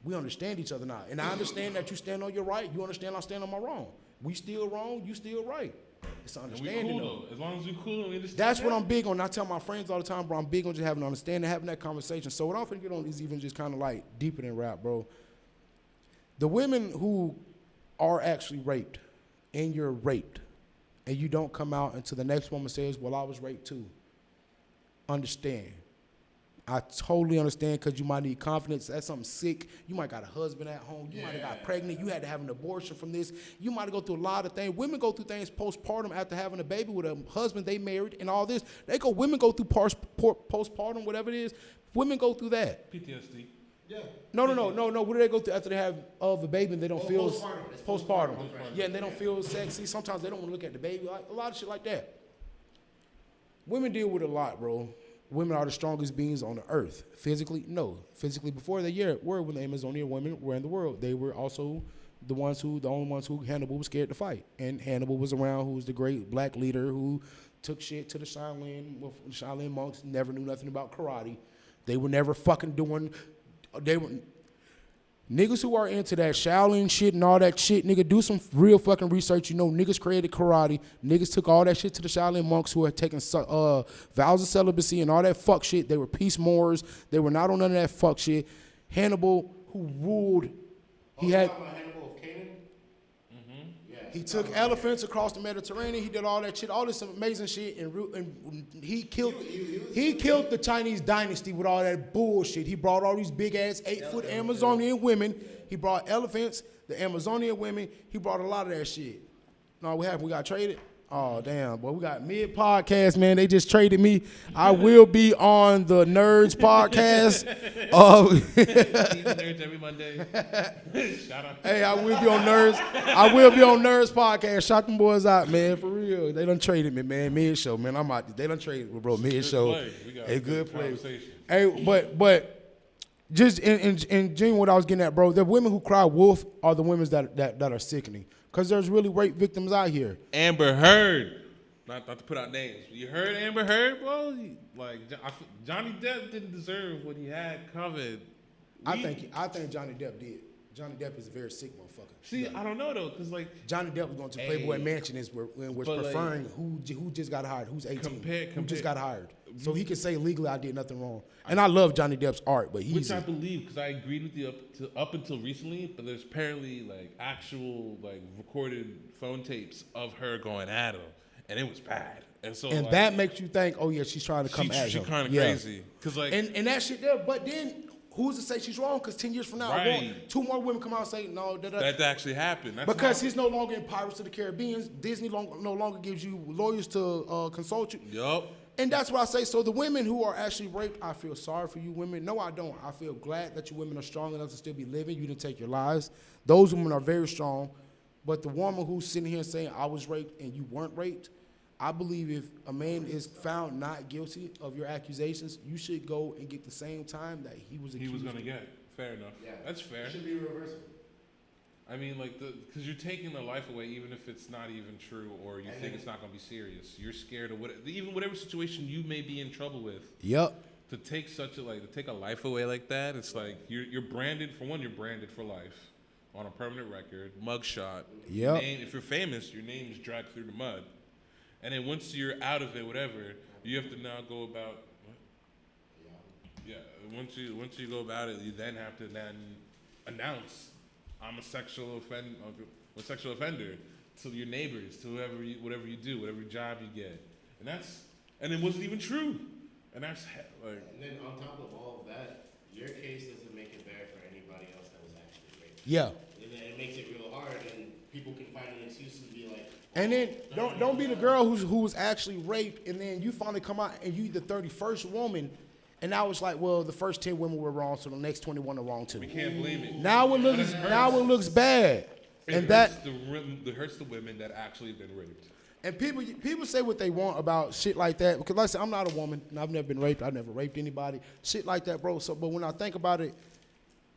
We understand each other now. And I understand that you stand on your right. You understand I stand on my wrong. We still wrong. You still right. It's an understanding, we cool, though. As long as we cool and we understand. That's what I'm big on. I tell my friends all the time, bro, I'm big on just having an understanding, having that conversation. So what I'm finna get on is even just kind of like deeper than rap, bro. The women who are actually raped and you're raped and you don't come out until the next woman says, well, I was raped too. Understand. I totally understand because you might need confidence. That's something sick. You might got a husband at home. You might have got pregnant. You had to have an abortion from this. You might have go through a lot of things. Women go through things postpartum after having a baby with a husband they married and all this. Women go through postpartum, whatever it is. Women go through that. PTSD. Yeah. No. What do they go through after they have a baby and they don't feel postpartum? Yeah, and they don't feel sexy. Sometimes they don't want to look at the baby. Like, a lot of shit like that. Women deal with a lot, bro. Women are the strongest beings on the earth. Physically, no. Physically, before they were when the Amazonian women were in the world, they were also the only ones who Hannibal was scared to fight. And Hannibal was around, who was the great black leader who took shit to the Shaolin monks, never knew nothing about karate. They were never fucking doing, niggas who are into that Shaolin shit and all that shit, nigga, do some real fucking research. You know, niggas created karate. Niggas took all that shit to the Shaolin monks who had taken vows of celibacy and all that fuck shit. They were peace Moors. They were not on none of that fuck shit. Hannibal, who ruled, he had... Hannibal of Canaan? He took elephants across the Mediterranean. He did all that shit, all this amazing shit, and he killed the Chinese dynasty with all that bullshit. He brought all these big ass 8-foot Amazonian women. He brought elephants, the Amazonian women. He brought a lot of that shit. No, what happened? We got traded. Oh damn, boy, we got mid podcast, man. They just traded me. I will be on the Nerds podcast. Nerds every Monday. Shout out. Hey, I will be on Nerds. I will be on Nerds podcast. Shout them boys out, man. For real, they done traded me, man. Mid show, man. I'm out. They done traded me, bro. Mid show. A good play. Hey, but just in genuine, what I was getting at, bro. The women who cry wolf are the women that are sickening. Because there's really rape victims out here. Amber Heard. Not to put out names. You heard Amber Heard, bro? Johnny Depp didn't deserve what he had covered. I think Johnny Depp did. Johnny Depp is a very sick motherfucker. See, I don't know, though, because, Johnny Depp was going to Playboy Mansion and was preferring who just got hired, who's 18, who just got hired. So he could say legally I did nothing wrong. And I love Johnny Depp's art, but Which I believe, because I agreed with you up until recently, but there's apparently, actual, recorded phone tapes of her going at him. And it was bad. And so And like, that makes you think, oh yeah, she's trying to come at she him. kind of Yeah. crazy. Cause like, And that shit there, but then who's to say she's wrong? Because 10 years from now, Right. 2 more women come out and say, no, that actually happened. That's because not- he's no longer in Pirates of the Caribbean. Disney no longer gives you lawyers to consult you. Yup. And that's what I say. So the women who are actually raped, I feel sorry for you women. No, I don't. I feel glad that you women are strong enough to still be living. You didn't take your lives. Those women are very strong. But the woman who's sitting here saying, I was raped and you weren't raped, I believe if a man is found not guilty of your accusations, you should go and get the same time that he was accused. He was gonna get. Fair enough. Yeah. That's fair. It should be reversible. I mean, like, because you're taking the life away, even if it's not even true, or you think it's not gonna be serious. You're scared of whatever situation you may be in trouble with. Yep. To take a life away like that, it's like you're branded. For one, you're branded for life on a permanent record, mugshot. Yep. If you're famous, your name's dragged through the mud, and then once you're out of it, whatever, you have to now go about. Yeah. Once you go about it, you then have to announce I'm a sexual offender to your neighbors, to whatever you do, whatever job you get, and it wasn't even true, and that's like. And then on top of all of that, your case doesn't make it bad for anybody else that was actually raped. Yeah. And then it makes it real hard, and people can find an excuse to be like. And then don't be the girl who was actually raped, and then you finally come out and you the 31st woman, and now it's like, well, the first 10 women were wrong, so the next 21 are wrong too. We can't blame it. Now it looks bad, It hurts the women that actually have been raped. And people say what they want about shit like that, because like I said, I'm not a woman, and I've never been raped. I've never raped anybody. Shit like that, bro. So, but when I think about it,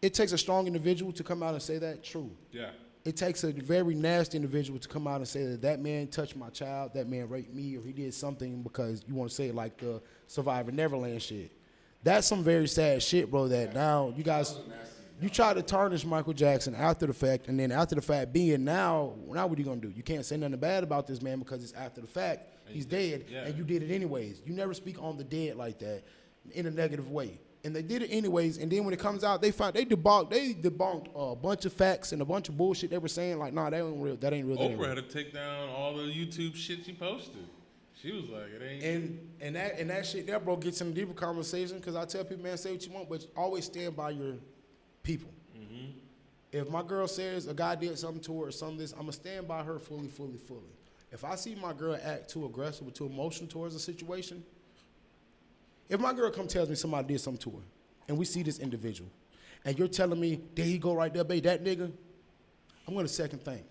it takes a strong individual to come out and say that. True. Yeah. It takes a very nasty individual to come out and say that man touched my child, that man raped me, or he did something, because you want to say it like the Survivor Neverland shit. That's some very sad shit, bro, that now you guys, you try to tarnish Michael Jackson after the fact, and then after the fact being now what are you going to do? You can't say nothing bad about this man because it's after the fact. He's dead, and you did it anyways. You never speak on the dead like that in a negative way. And they did it anyways, and then when it comes out, they debunked a bunch of facts and a bunch of bullshit they were saying, like, nah, that ain't real. Oprah had to take down all the YouTube shit she posted. She was like, it ain't. And that shit there, bro, gets in a deeper conversation, because I tell people, man, say what you want, but always stand by your people. Mm-hmm. If my girl says a guy did something to her or something this, I'm going to stand by her fully. If I see my girl act too aggressive or too emotional towards a situation, if my girl tells me somebody did something to her, and we see this individual, and you're telling me, there you go right there, babe, that nigga, I'm going to second think.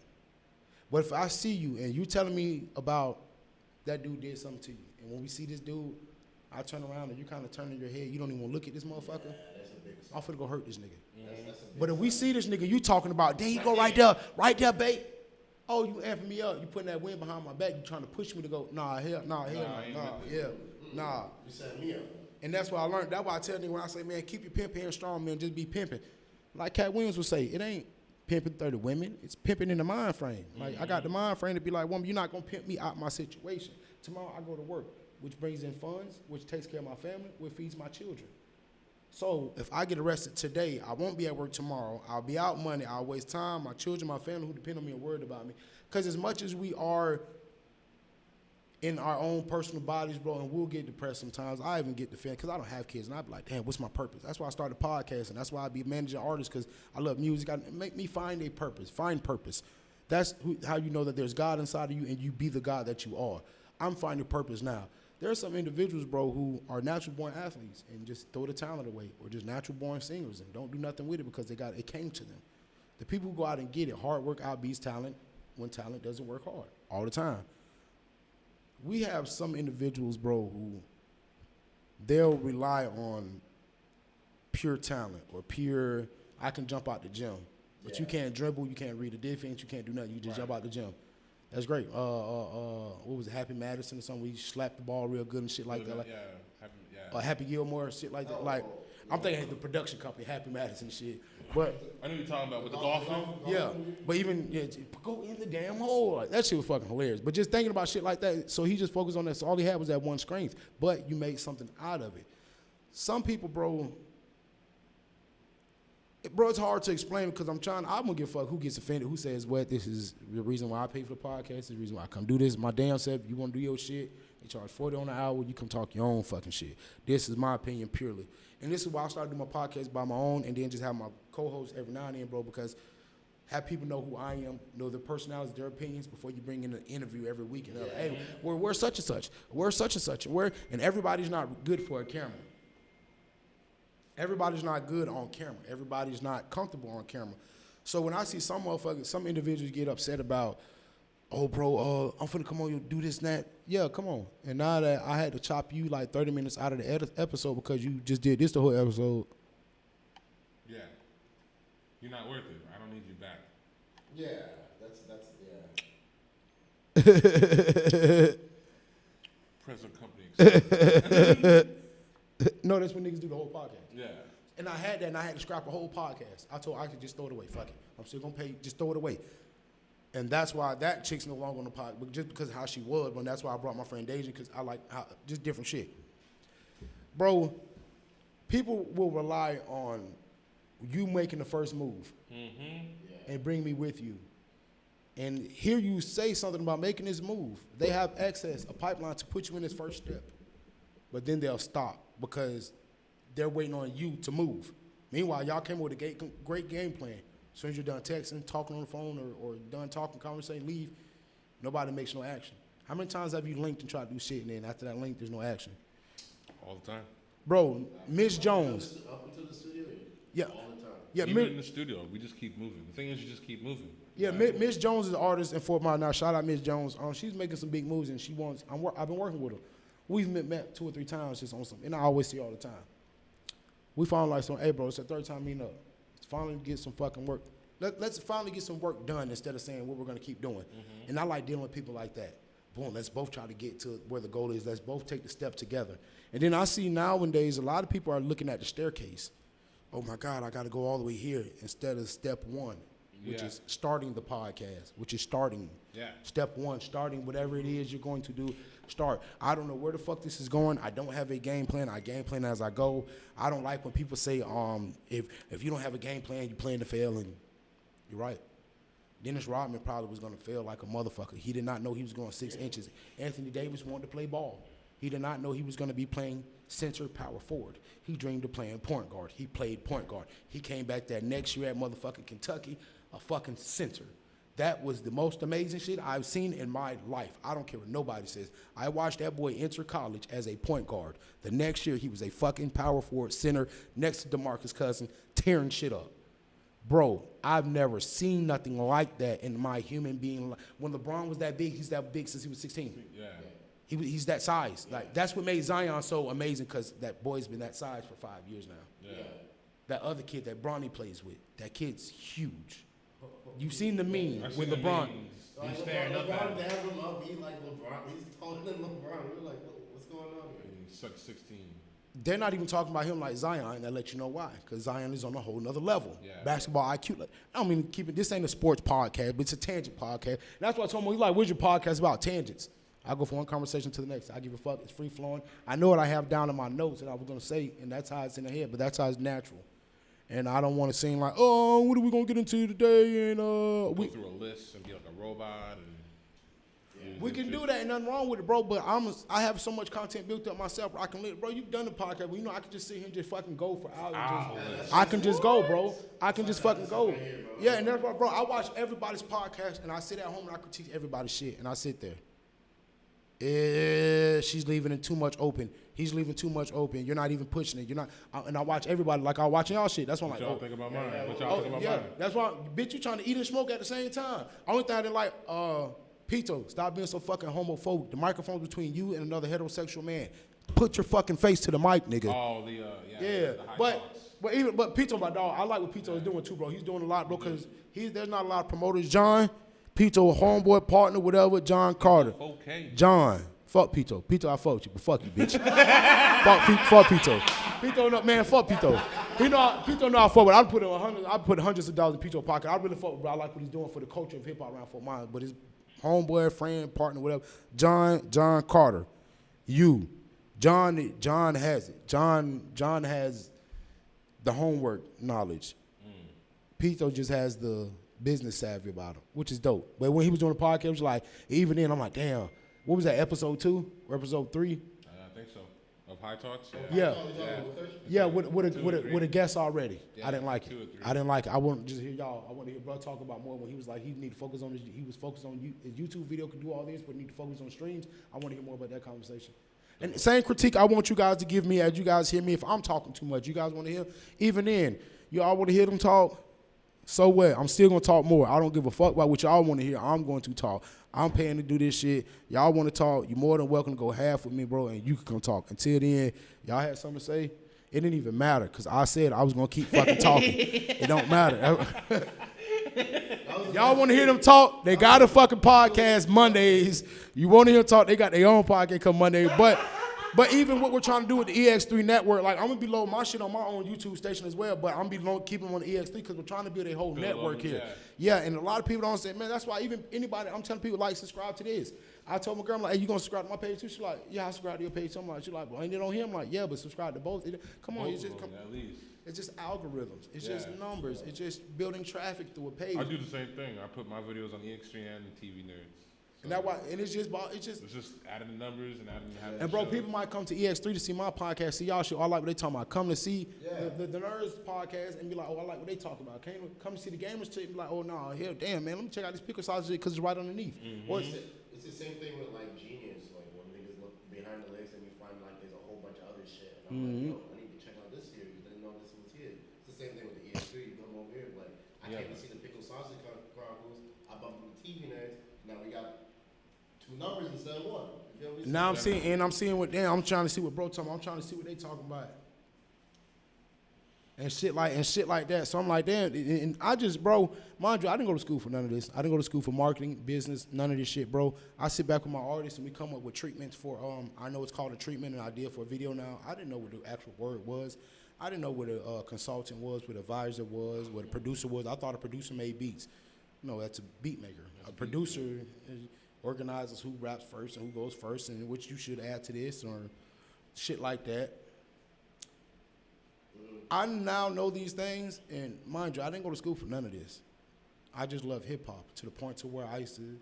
But if I see you and you telling me about that dude did something to you, and when we see this dude, I turn around and you kind of turn in your head, you don't even want to look at this motherfucker, I'm finna go hurt this nigga. But if we see this nigga, you talking about, there you go right there, babe. Oh, you amping me up. You putting that wind behind my back. You trying to push me to go, nah. You set me up. And that's what I learned. That's why I tell niggas when I say, man, keep your pimp hand strong, man, just be pimping. Like Cat Williams would say, it ain't pimping 30 women. It's pimping in the mind frame. Like, I got the mind frame to be like, woman, you're not going to pimp me out my situation. Tomorrow I go to work, which brings in funds, which takes care of my family, which feeds my children. So if I get arrested today, I won't be at work tomorrow. I'll be out Monday. I'll waste time. My children, my family who depend on me are worried about me. Because as much as we are in our own personal bodies, bro, and we'll get depressed sometimes. I even get defended because I don't have kids, and I be like, damn, what's my purpose? That's why I started podcasting. That's why I be managing artists, because I love music. Make me find a purpose. Find purpose. That's how you know that there's God inside of you, and you be the God that you are. I'm finding purpose now. There are some individuals, bro, who are natural-born athletes and just throw the talent away, or just natural-born singers and don't do nothing with it because it came to them. The people who go out and get it, hard work outbeats talent when talent doesn't work hard all the time. We have some individuals, bro, who they'll rely on pure talent or pure, I can jump out the gym. But you can't dribble, you can't read the defense, you can't do nothing. You just jump out the gym. That's great. What was it, Happy Madison or something? We slapped the ball real good and shit like that. Like, Happy Gilmore, shit like that. Like, I'm thinking the production company, Happy Madison shit. But I know you're talking about with the golfing. yeah, but even go in the damn hole. Like, that shit was fucking hilarious. But just thinking about shit like that, so he just focused on that. So all he had was that one strength. But you made something out of it. Some people, bro, it's hard to explain because I'm gonna give a fuck who gets offended, who says what. This is the reason why I pay for the podcast. This is the reason why I come do this. My damn self. You want to do your shit, They charge 40 on the hour. You can talk your own fucking shit. This is my opinion purely. And this is why I started doing my podcast by my own and then just have my co-hosts every now and then, bro, because have people know who I am, know their personalities, their opinions before you bring in an interview every week. And hey, we're such and such. We're such and such. And everybody's not good for a camera. Everybody's not good on camera. Everybody's not comfortable on camera. So when I see some motherfuckers, some individuals get upset about, oh, bro, I'm finna come on, you do this and that. Yeah, come on. And now that I had to chop you like 30 minutes out of the episode because you just did this the whole episode. Yeah. You're not worth it. I don't need you back. Yeah, that's Present company. No, that's when niggas do the whole podcast. Yeah. And I had that, and I had to scrap a whole podcast. I told I could just throw it away. Fuck it. I'm still gonna pay. Just throw it away. And that's why that chick's no longer on the pod, but just because of how she was. But that's why I brought my friend Deja, because I like how, just different shit. Bro, people will rely on you making the first move and bring me with you. And hear you say something about making this move. They have access, a pipeline to put you in this first step. But then they'll stop because they're waiting on you to move. Meanwhile, y'all came up with a great game plan. As soon as you're done texting, talking on the phone, or done talking, conversation, leave, nobody makes no action. How many times have you linked and tried to do shit, and then after that link, there's no action? All the time. Bro, Miss Jones. Up into the studio? Yeah. All the time. Yeah, Even in the studio, we just keep moving. The thing is, you just keep moving. Yeah, Miss Jones is an artist in Fort Myers. Now, shout out Miss Jones. She's making some big moves, and she wants. I've been working with her. We've met 2 or 3 times just on some, and I always see her all the time. We finally like some. Hey, bro, it's the 3rd time meeting up. Let's finally get some fucking work. Let's finally get some work done instead of saying what we're gonna keep doing. And I like dealing with people like that. Boom, let's both try to get to where the goal is. Let's both take the step together. And then I see nowadays a lot of people are looking at the staircase. Oh my God, I got to go all the way here instead of step 1. Which is starting the podcast, which is starting. Yeah. Step 1, starting whatever it is you're going to do, start. I don't know where the fuck this is going. I don't have a game plan. I game plan as I go. I don't like when people say, if you don't have a game plan, you plan to fail, and you're right. Dennis Rodman probably was going to fail like a motherfucker. He did not know he was going 6 inches. Anthony Davis wanted to play ball. He did not know he was going to be playing center power forward. He dreamed of playing point guard. He played point guard. He came back that next year at motherfucking Kentucky, a fucking center. That was the most amazing shit I've seen in my life. I don't care what nobody says. I watched that boy enter college as a point guard. The next year, he was a fucking power forward center next to DeMarcus Cousins, tearing shit up. Bro, I've never seen nothing like that in my human being. When LeBron was that big, he's that big since he was 16. Yeah. He's that size. Like, that's what made Zion so amazing, because that boy's been that size for 5 years now. Yeah. That other kid that Bronny plays with, that kid's huge. You've seen the meme I've with seen the LeBron. memes. Like, He's staring up at LeBron him. dabbed him up. He's like LeBron. He's taller than LeBron. We're like, what's going on here? He sucked 16. They're not even talking about him like Zion. That let you know why. Because Zion is on a whole nother level. Yeah. Basketball IQ. Like, I don't mean keep it. This ain't a sports podcast, but it's a tangent podcast. And that's why I told him, he's like, where's your podcast about? Tangents. I go from one conversation to the next. I give a fuck. It's free flowing. I know what I have down in my notes that I was going to say, and that's how it's in the head, but that's how it's natural. And I don't want to seem like, oh, what are we going to get into today? And Go through a list and be like a robot. And we can do that, ain't nothing wrong with it, bro. But I have so much content built up myself. Where I can live, bro. You've done the podcast, but you know I can just sit here and just fucking go for hours. I can just go, bro. I can just fucking go. Yeah, and that's why, bro. I watch everybody's podcast, and I sit at home and I critique everybody's shit, and I sit there. She's leaving it too much open. He's leaving too much open. You're not even pushing it. You're not. And I watch everybody like I watching y'all shit. That's why I'm what like, y'all think about mine? What y'all think about mine? that's why, bitch, you trying to eat and smoke at the same time. Only thing I didn't like, Pito, stop being so fucking homophobic. The microphone's between you and another heterosexual man. Put your fucking face to the mic, nigga. Oh, Yeah, the high talks. but Pito, my dog, I like what Pito is doing too, bro. He's doing a lot, bro, because there's not a lot of promoters. John, Pito, homeboy, partner, whatever, John Carter. Okay. John, fuck Pito. Pito, I fuck you, but fuck you, bitch. fuck Pito. Pito, no, man, fuck Pito. Pito know I fuck with. I put hundreds of dollars in Pito's pocket. I really fuck with, bro. I like what he's doing for the culture of hip hop around Fort Myers. But his homeboy, friend, partner, whatever, John Carter, John has it. John has the homework knowledge. Pito just has the business savvy about him, which is dope. But when he was doing the podcast, it was like, even then, I'm like, damn, what was that, episode 2 or episode 3? I think so. Of High Talks? Yeah. Yeah, Two or three. with a guest already. Yeah, I didn't like 2 or it. 3. I didn't like it. I want to just hear y'all. I want to hear bro talk about more when he was like he need to focus on he was focused on his YouTube video could do all this, but need to focus on streams. I want to hear more about that conversation. And same critique I want you guys to give me as you guys hear me. If I'm talking too much, you guys want to hear. Even then, you all want to hear them talk. So what? I'm still gonna talk more. I don't give a fuck about what y'all want to hear. I'm going to talk. I'm paying to do this shit. Y'all want to talk? You're more than welcome to go half with me, bro, and you can come talk. Until then, y'all had something to say. It didn't even matter because I said I was gonna keep fucking talking. It don't matter. Y'all want to hear them talk? They got a fucking podcast Mondays. You want to hear them talk? They got their own podcast come Monday. But even what we're trying to do with the EX3 network, like I'm gonna be loading my shit on my own YouTube station as well. But I'm be keeping them on the EX3 because we're trying to build a whole network here. Yeah, and a lot of people don't say, man, that's why even anybody, I'm telling people like subscribe to this. I told my girl, I'm like, hey, you gonna subscribe to my page too? She's like, yeah, I subscribe to your page. So I'm like, she's like, well, ain't it on here? I'm like, yeah, but subscribe to both. Come on, it's just at least. It's just algorithms. It's just numbers. It's just building traffic through a page. I do the same thing. I put my videos on EX3 and the TV Nerds. So and that why, and it's just adding the numbers and adding having. And bro, people might come to EX3 to see my podcast, see y'all shit. I like what they talking about. Come to see the Nerds podcast and be like, oh, I like what they talk about. Come to see the Gamers shit and be like, oh no, here, damn man, let me check out this pickle sausage shit because it's right underneath. Or it's the same thing with like Genius, like when niggas look behind the legs and you find like there's a whole bunch of other shit. And I'm like, yo, I need to check out this here. You didn't know this was here. It's the same thing with the EX3. You come over here, like I came to see the Pickled Sausage Chronicles. I bumped into the TV Nerds. Now we got 2 numbers instead of 1. You feel me? Now I'm seeing what them. I'm trying to see what bro talking about. I'm trying to see what they talking about. And shit like that. So I'm like, damn. And I just, bro, mind you, I didn't go to school for none of this. I didn't go to school for marketing, business, none of this shit, bro. I sit back with my artists and we come up with treatments for. I know it's called a treatment, an idea for a video now. I didn't know what the actual word was. I didn't know what a consultant was, what an advisor was, what a producer was. I thought a producer made beats. No, that's a beat maker. A producer organizes who raps first and who goes first and which you should add to this or shit like that. I now know these things, and mind you, I didn't go to school for none of this. I just love hip-hop to the point to where I used to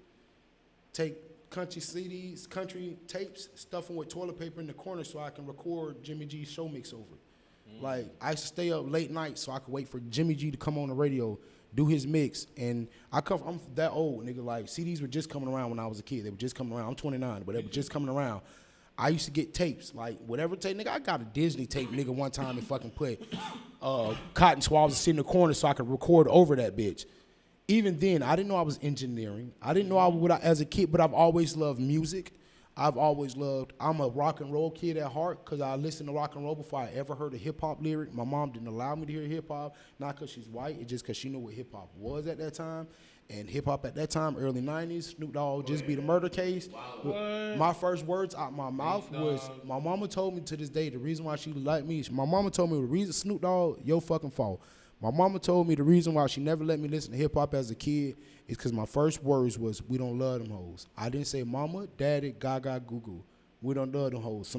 take country CDs, country tapes, stuff them with toilet paper in the corner so I can record Jimmy G's show mix over it. Like, I used to stay up late nights so I could wait for Jimmy G to come on the radio, do his mix, and I'm that old, nigga. Like, CDs were just coming around when I was a kid. They were just coming around. I'm 29, but they were just coming around. I used to get tapes, like whatever tape, nigga. I got a Disney tape, nigga, one time and fucking put cotton swabs to sit in the corner so I could record over that bitch. Even then, I didn't know I was engineering. I didn't know I would as a kid, but I've always loved music. I'm a rock and roll kid at heart because I listened to rock and roll before I ever heard a hip hop lyric. My mom didn't allow me to hear hip hop, not because she's white, it's just because she knew what hip hop was at that time. And hip hop at that time, early 90s, Snoop Dogg, Just Be the Murder Case. My first words out my mouth was, my mama told me to this day, the reason why she liked me, my mama told me the reason, Snoop Dogg, your fucking fault. My mama told me the reason why she never let me listen to hip hop as a kid is because my first words was, we don't love them hoes. I didn't say mama, daddy, gaga, goo goo. We don't love them hoes.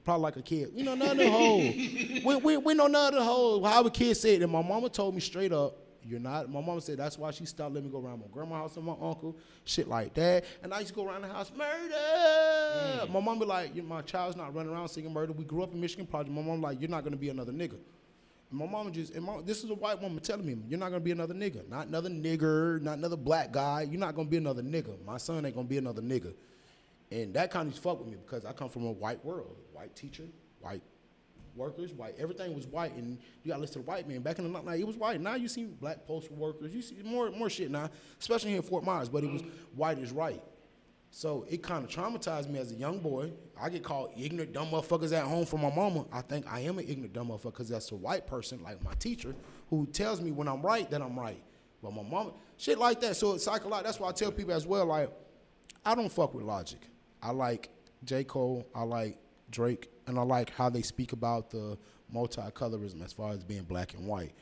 Probably like a kid. We don't love them hoes. we don't love them hoes. How a kid said it, and my mama told me straight up, you're not. My mama said that's why she stopped letting me go around my grandma's house and my uncle, shit like that. And I used to go around the house, murder. My mom be like, my child's not running around singing murder. We grew up in Michigan Project. My mom like, you're not gonna be another nigga. And my mama this is a white woman telling me, you're not gonna be another nigga. Not another nigger, not another black guy. You're not gonna be another nigga. My son ain't gonna be another nigga. And that kind of fuck with me because I come from a white world. White teacher, white workers, white, everything was white, and you got to listen to white men. Back in the night, it was white. Now you see black postal workers, you see more shit now, especially here in Fort Myers, but it was white is right. So it kind of traumatized me as a young boy. I get called ignorant, dumb motherfuckers at home from my mama. I think I am an ignorant, dumb motherfucker because that's a white person, like my teacher, who tells me when I'm right, that I'm right. But my mama, shit like that. So it's psychological. That's why I tell people as well, like, I don't fuck with Logic. I like J. Cole, I like Drake, and I like how they speak about the multicolorism as far as being black and white.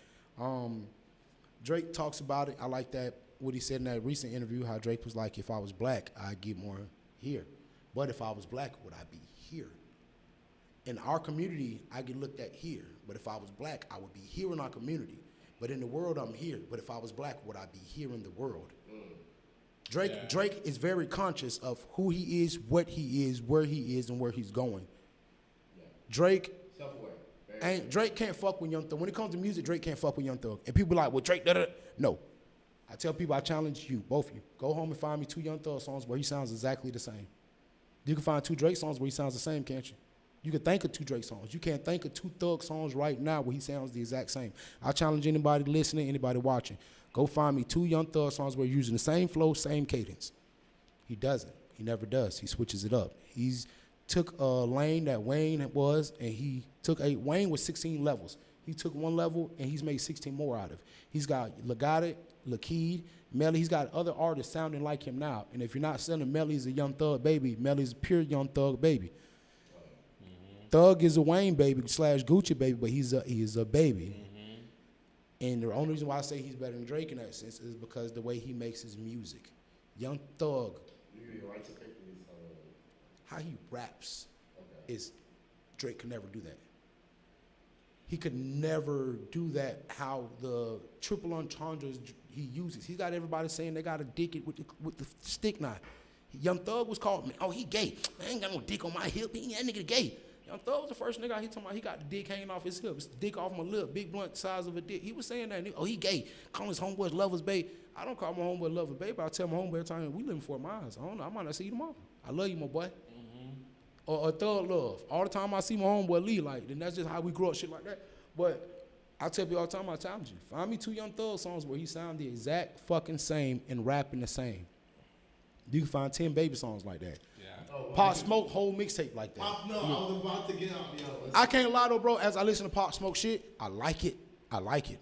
Drake talks about it. I like that, what he said in that recent interview, how Drake was like, if I was black, I'd get more here. But if I was black, would I be here? In our community, I get looked at here. But if I was black, I would be here in our community. But in the world, I'm here. But if I was black, would I be here in the world? Drake is very conscious of who he is, what he is, where he is, and where he's going. Drake Drake can't fuck with Young Thug. When it comes to music, Drake can't fuck with Young Thug. And people like, well, Drake, da-da. No. I tell people, I challenge you, both of you. Go home and find me 2 Young Thug songs where he sounds exactly the same. You can find 2 Drake songs where he sounds the same, can't you? You can think of 2 Drake songs. You can't think of 2 Thug songs right now where he sounds the exact same. I challenge anybody listening, anybody watching. Go find me 2 Young Thug songs where he's using the same flow, same cadence. He doesn't. He never does. He switches it up. He's took a lane that Wayne was, and he took Wayne was 16 levels. He took 1 level, and he's made 16 more out of it. He's got Legato, Lakeed, Melly. He's got other artists sounding like him now. And if you're not selling Melly's a Young Thug baby, Melly's a pure Young Thug baby. Thug is a Wayne baby / Gucci baby, but he is a baby. And the only reason why I say he's better than Drake in that sense is because the way he makes his music. Young Thug, how he raps is Drake could never do that. He could never do that how the triple entendres he uses. He's got everybody saying they got to dick it with the stick knife. Young Thug was called, oh, he gay. I ain't got no dick on my hip. That nigga gay. Young Thug was the first nigga he talking about. He got the dick hanging off his hips, dick off my lip, big blunt size of a dick. He was saying that. Oh, he gay. Calling his homeboys lovers, babe. I don't call my homeboy lover, babe. I tell my homeboy every time we live in Fort Myers. I don't know. I might not see you tomorrow. I love you, my boy. Or Thug love. All the time I see my homeboy Lee, like, then that's just how we grew up, shit like that. But I tell people all the time, I challenge you. Find me 2 Young Thug songs where he sound the exact fucking same and rapping the same. You can find 10 Baby songs like that. Pop Smoke whole mixtape like that. I was about to get out. I can't lie though, bro. As I listen to Pop Smoke shit, I like it. I like it.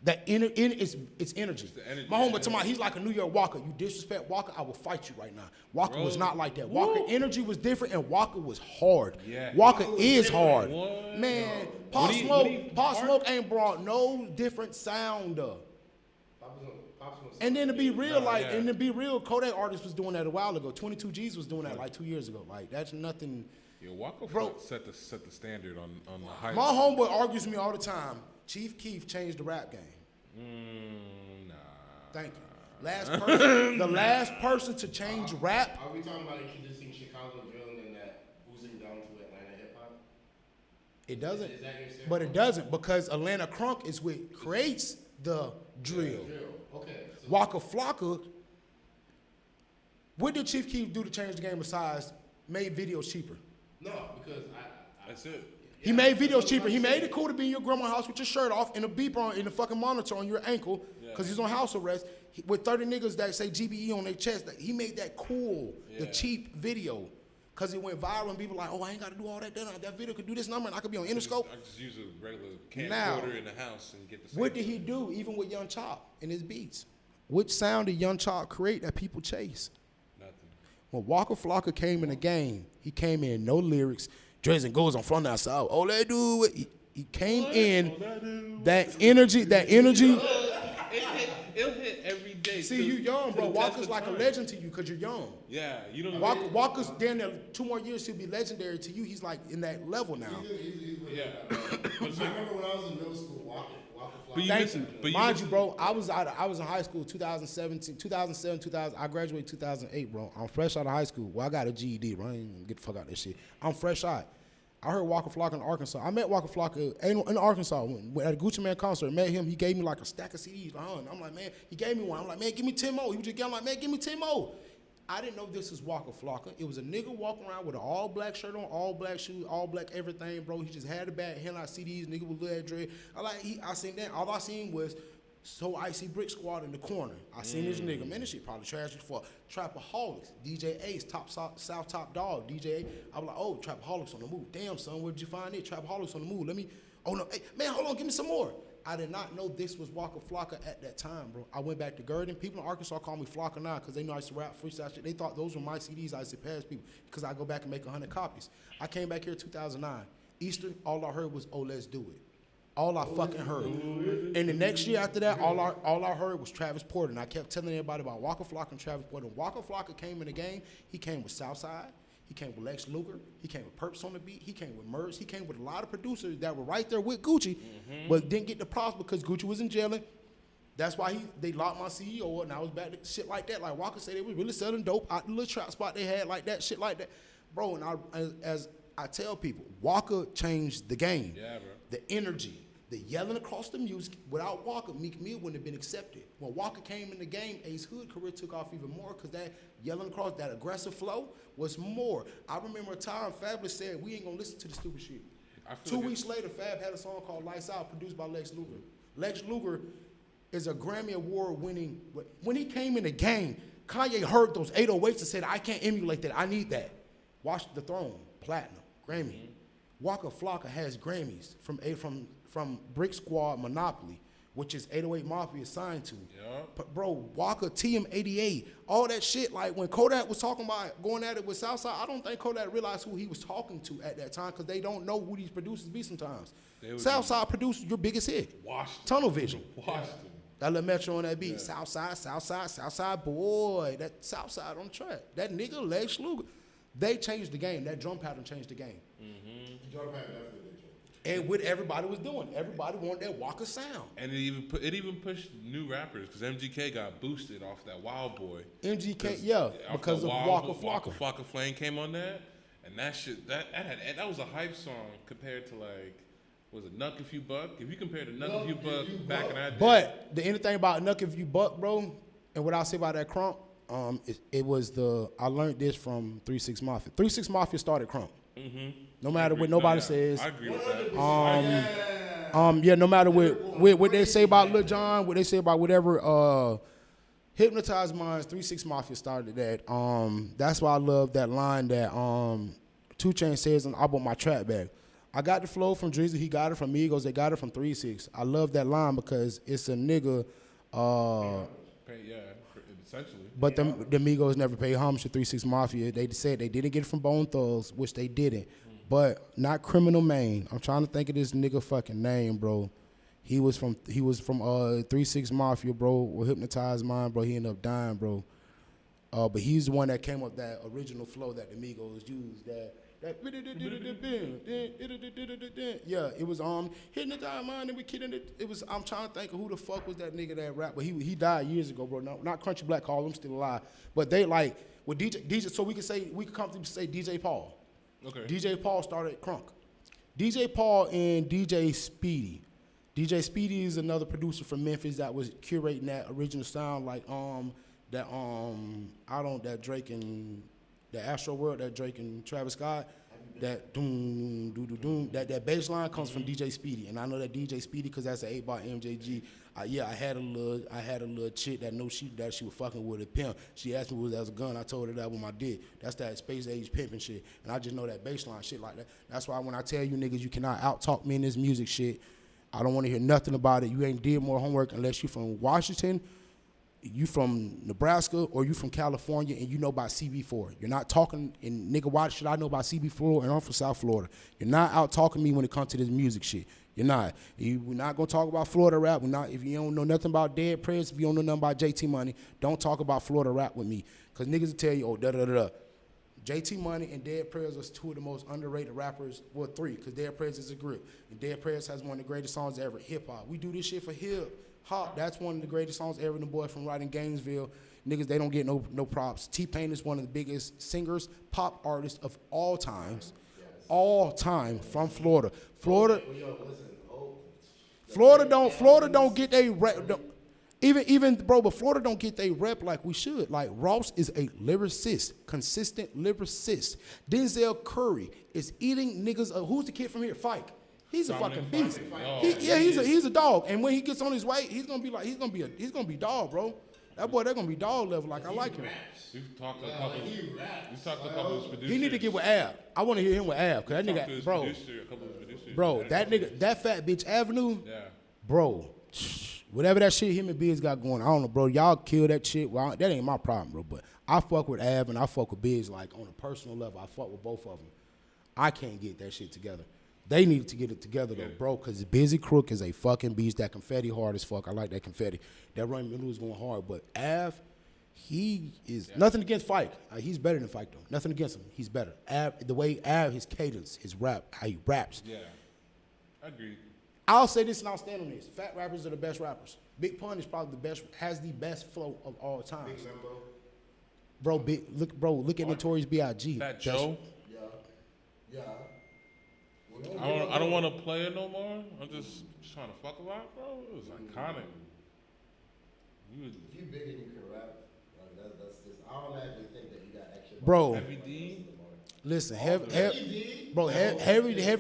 That it's energy. My homie told me he's like a New York Walker. You disrespect Walker, I will fight you right now. Walker was not like that. Walker energy was different, and Walker was hard. Yeah. Walker is hard. What? Man, Pop Smoke ain't brought no different sound up. And then to be real, Kodak artist was doing that a while ago. 22 G's was doing that like 2 years ago. Like that's nothing. Yo, Walker Bro, set the standard on the height. My homeboy argues with me all the time. Chief Keef changed the rap game. Nah. Thank you. The last person to change rap. Are we talking about introducing Chicago drill and that boozing down to Atlanta hip hop? It doesn't. Is that your stereotype? But it doesn't because Atlanta Crunk is what creates the drill. Okay. So Waka Flocka. What did Chief Keef do to change the game besides made videos cheaper? no, because That's it. He made videos cheaper. He made it cool to be in your grandma's house with your shirt off and a beeper on in the fucking monitor on your ankle because he's on house arrest with 30 niggas that say GBE on their chest. He made that cool, the cheap video, because it went viral and people like, oh, I ain't got to do all that. That video could do this number and I could be on Interscope. I just use a regular camcorder in the house and get the same. What did he do even with Young Chop in his beats? Which sound did Young Chop create that people chase? Nothing. When Waka Flocka came in the game, he came in no lyrics. Dres and goes on front outside. Oh, they do it. He came in that energy. It'll hit every day. See, you young, bro. Walker's like a legend to you because you're young. Yeah, you don't. Walker's damn near 2 more years he'll be legendary to you. He's like in that level now. Yeah. I remember when I was in middle school, Walker Thank you. Mind you, bro, I was in high school 2007, 2000. I graduated 2008, bro. I'm fresh out of high school. Well, I got a GED, bro. I ain't even get the fuck out of this shit. I'm fresh out. I heard Waka Flocka in Arkansas. I met Waka Flocka in Arkansas at a Gucci Man concert. Met him. He gave me like a stack of CDs. I'm like, man, he gave me one. I'm like, man, give me 10 more. He was just getting like, man, give me 10 more. I didn't know this was Waka Flocka. It was a nigga walking around with an all black shirt on, all black shoes, all black everything, bro. He just had a bag, handing out CDs, nigga with little dread. I seen that. All I seen was So Icy Brick Squad in the corner. I seen this nigga. Man, this shit probably trash as fuck. Trapaholics, DJ Ace, South Top Dog, DJ. I was like, oh, Trapaholics on the move. Damn, son, where'd you find it? Trapaholics on the move. Oh no, hey, man, hold on, give me some more. I did not know this was Waka Flocka at that time, bro. I went back to Gurdon. People in Arkansas call me Flocka now because they know I used to rap freestyle shit. They thought those were my CDs I used to pass people because I go back and make 100 copies. I came back here in 2009. Easter, all I heard was, oh, let's do it. All I fucking heard. And the next year after that, all I heard was Travis Porter. And I kept telling everybody about Waka Flocka and Travis Porter. When Waka Flocka came in the game, he came with Southside. He came with Lex Luger. He came with Perps on the beat. He came with Merz. He came with a lot of producers that were right there with Gucci, but didn't get the props because Gucci was in jail. That's why they locked my CEO, and I was back to shit like that. Like Walker said, they was really selling dope out the little trap spot they had, like that, shit like that, bro. And as I tell people, Walker changed the game. Yeah, bro. The energy, the yelling across the music. Without Walker, Meek Mill wouldn't have been accepted. When Walker came in the game, Ace Hood career took off even more because that yelling across, that aggressive flow was more. I remember a time Fabulous said, we ain't gonna listen to the stupid shit. 2 weeks later, Fab had a song called Lights Out, produced by Lex Luger. Lex Luger is a Grammy Award winning. When he came in the game, Kanye heard those 808s and said, I can't emulate that. I need that. Watch The Throne, platinum, Grammy. Waka Flocka has Grammys from Brick Squad Monopoly, which is 808 Mafia signed to. Yeah. But bro, Waka TM88, all that shit. Like when Kodak was talking about going at it with Southside, I don't think Kodak realized who he was talking to at that time because they don't know who these producers be sometimes. Southside produced your biggest hit, Washington. Tunnel Vision. Washington. That little Metro on that beat. Yeah. Southside, boy. That Southside on the track. That nigga, Lex Luger. They changed the game. That drum pattern changed the game. The drum pattern definitely did change. And what everybody was doing. Everybody wanted that Walker sound. And it even pushed new rappers because MGK got boosted off that Wild Boy. MGK, yeah, because of Waka Flocka. Flocka Flame came on that, and that shit that was a hype song compared to like. Was it Nuck If You Buck? If you compare to Nuck If You Buck back in that day. But the anything about Nuck If You Buck, bro, and what I'll say about that Crump, it was I learned this from 3 6 Mafia. 3 6 Mafia started Crump. Mm-hmm. No matter what nobody says. I agree with that. Yeah, no matter what they say about Lil Jon, what they say about whatever, Hypnotized Minds, 3 6 Mafia started that. That's why I love that line that 2 Chainz says on I Bought My Trap Bag. I got the flow from Drizzy, he got it from Migos, they got it from 3 6. I love that line because it's a nigga. Yeah, essentially. But the Migos never paid homage to 3 6 Mafia. They said they didn't get it from Bone Thugs, which they didn't. But not Criminal Maine. I'm trying to think of this nigga fucking name, bro. He was from 3 6 Mafia, bro. With Hypnotized Mind, bro. He ended up dying, bro. But he's the one that came up with that original flow that the Migos used. Yeah, it was Hypnotized Mind and we kidding it. It was I'm trying to think of who the fuck was that nigga that rap, but he died years ago, bro. Not Crunchy Black Call, I'm still alive. But they like with DJ so we could comfortably say DJ Paul. Okay. DJ Paul started Crunk. DJ Paul and DJ Speedy. DJ Speedy is another producer from Memphis that was curating that original sound like that Drake and the Astro World, that Drake and Travis Scott, that doom doo doo doom, that bass line comes from DJ Speedy, and I know that DJ Speedy because that's an 8-bar MJG. I had a little chick that knew that she was fucking with a pimp. She asked me was that a gun. I told her that with my dick. That's that space age pimping shit, and I just know that bass line shit like that. That's why when I tell you niggas you cannot out talk me in this music shit, I don't want to hear nothing about it. You ain't did more homework unless you from Washington, you from Nebraska, or you from California and you know about CB4. You're not talking, and nigga, why should I know about CB4 and I'm from South Florida? You're not out talking me when it comes to this music shit. You're not. We're not gonna talk about Florida rap. If you don't know nothing about Dead Prez, if you don't know nothing about JT Money, don't talk about Florida rap with me. Cause niggas will tell you, oh, da-da-da-da. JT Money and Dead Prez are 2 of the most underrated rappers, well 3, cause Dead Prez is a grip. And Dead Prez has one of the greatest songs ever, hip hop. We do this shit for hip-hop. That's one of the greatest songs ever. The boy from right in Gainesville. Niggas, they don't get no props. T-Pain is one of the biggest singers, pop artists of all times. All time from Florida. Florida don't get they rep. Even bro, but Florida don't get they rep like we should. Like Ross is a lyricist, consistent lyricist. Denzel Curry is eating niggas. Who's the kid from here? Fike. He's a fucking beast. He's a dog. And when he gets on his weight, he's gonna be dog, bro. That boy, they're gonna be dog level. Like I like him. We've talked to a couple. We've talked to a couple of producers. He need to get with Av. I want to hear him with Av, cause that nigga, bro. Bro, that nigga, that Fat Bitch Avenue. Yeah. Bro, whatever that shit him and Biz got going, I don't know, bro. Y'all kill that shit. Well, that ain't my problem, bro. But I fuck with Av and I fuck with Biz like on a personal level. I fuck with both of them. I can't get that shit together. They need to get it together though, bro, because Busy Crook is a fucking beast. That confetti hard as fuck. I like that confetti. That Run Middle is going hard, but Av, he is nothing against Fike. He's better than Fike though. Nothing against him. He's better. Av, the way Av, his cadence, his rap, how he raps. Yeah, I agree. I'll say this and I'll stand on this. Fat rappers are the best rappers. Big Pun is probably has the best flow of all time. Big Limbo. Look at Notorious B.I.G. Fat Joe. Yeah. I don't want to play it no more. I'm just trying to fuck a lot, bro. It was iconic. If you big and you can rap, like that's just. I don't actually think that you got extra. Bro. Heavy D. Listen, Heavy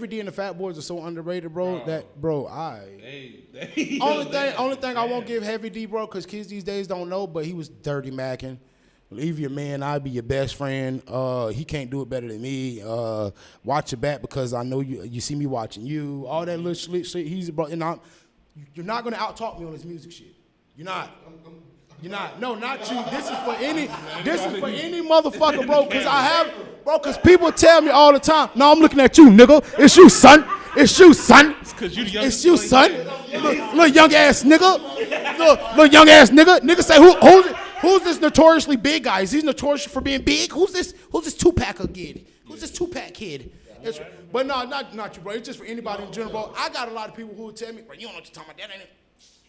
D and the Fat Boys are so underrated, bro. That, bro, only thing I won't give Heavy D, bro, because kids these days don't know, but he was dirty macking. Leave your man, I'll be your best friend. He can't do it better than me. Watch your back because I know you see me watching you. All that little shit. He's bro, and you're not gonna out talk me on this music shit. You're not. You're not. No, not you. This is for any motherfucker, bro. Because people tell me all the time. No, I'm looking at you, nigga. It's you, son. It's you, son. It's you, son. Little young ass nigga. Little young ass nigga. Nigga say who's this notoriously big guy? Is he notorious for being big? Who's this Tupac kid? Who's this Tupac kid? But no, not you, bro. It's just for anybody in general, bro. I got a lot of people who will tell me, bro, you don't know what you're talking about. That ain't it.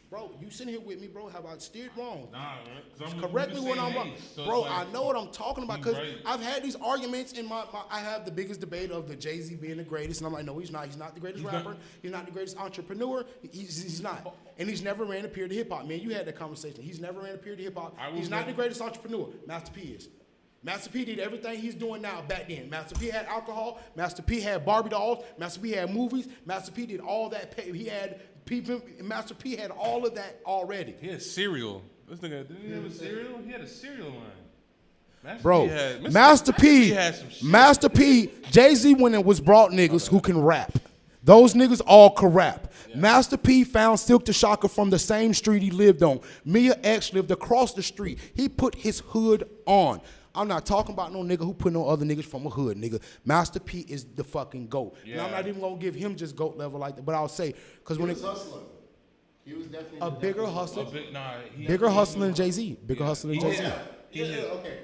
Bro, you sitting here with me, bro. Have I steered wrong? Nah, man. Correct me when I'm wrong. So bro, like, I know what I'm talking about because right. I've had these arguments in I have the biggest debate of the Jay-Z being the greatest. And I'm like, no, he's not. He's not the greatest rapper. He's not the greatest entrepreneur. He's not. And he's never ran a period of hip-hop. Man, you had that conversation. He's never ran a period of hip-hop. He's not the greatest entrepreneur. Master P is. Master P did everything he's doing now back then. Master P had alcohol. Master P had Barbie dolls. Master P had movies. Master P did all that. He had people. Master P had all of that already. He had cereal. This nigga, didn't he have a cereal? He had a cereal line. Master P, Jay-Z when it was brought niggas who can rap. Those niggas all can rap. Yeah. Master P found Silk the Shocker from the same street he lived on. Mia X lived across the street. He put his hood on. I'm not talking about no nigga who put no other niggas from a hood, nigga. Master P is the fucking GOAT. Yeah. And I'm not even gonna give him just GOAT level like that, but I'll say, because when he was hustling. He was definitely a bigger hustler. Bigger hustler than Jay-Z. Bigger hustler than Jay-Z. Okay.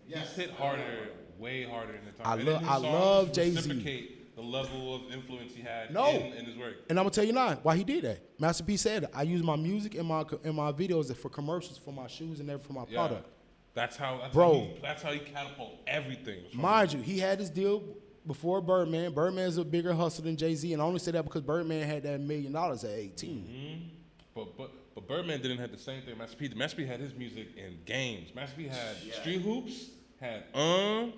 He's hit harder, way harder in the time. I love Jay-Z. Reciprocate the level of influence he had in his work. And I'm gonna tell you now why he did that. Master P said, I use my music and my videos for commercials for my shoes and for my product. That's how he catapult everything. Mind you, he had his deal before Birdman. Birdman's a bigger hustler than Jay-Z, and I only say that because Birdman had that $1 million at 18. Mm-hmm. But Birdman didn't have the same thing. Master P had his music in games. Master P had Street Hoops, had and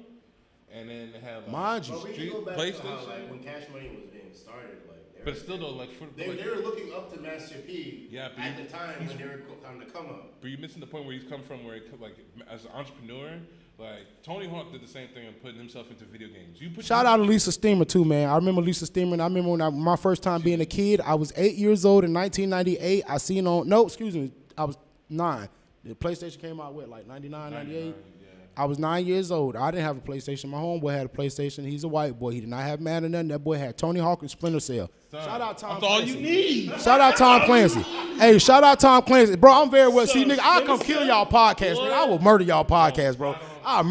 then they had mind you, Street PlayStation. Like when Cash Money was being started, but still though, they were looking up to Master P at the time when they were on the come up. But you're missing the point where he's come from, where as an entrepreneur, like Tony Hawk did the same thing and putting himself into video games. Shout out to Lisa Steamer too, man. I remember Lisa Steamer. And I remember when my first time being a kid. I was 8 years old in 1998. I was 9. The PlayStation came out like 99, 98. I was 9 years old. I didn't have a PlayStation. My homeboy had a PlayStation. He's a white boy. He did not have Madden or nothing. That boy had Tony Hawk and Splinter Cell. Shout out Tom Clancy. That's all you need. Shout out Tom Clancy. Hey, shout out Tom Clancy. Bro, I'm very well. See, nigga, I'll come kill y'all podcast, nigga. I will murder y'all podcast, bro. I'll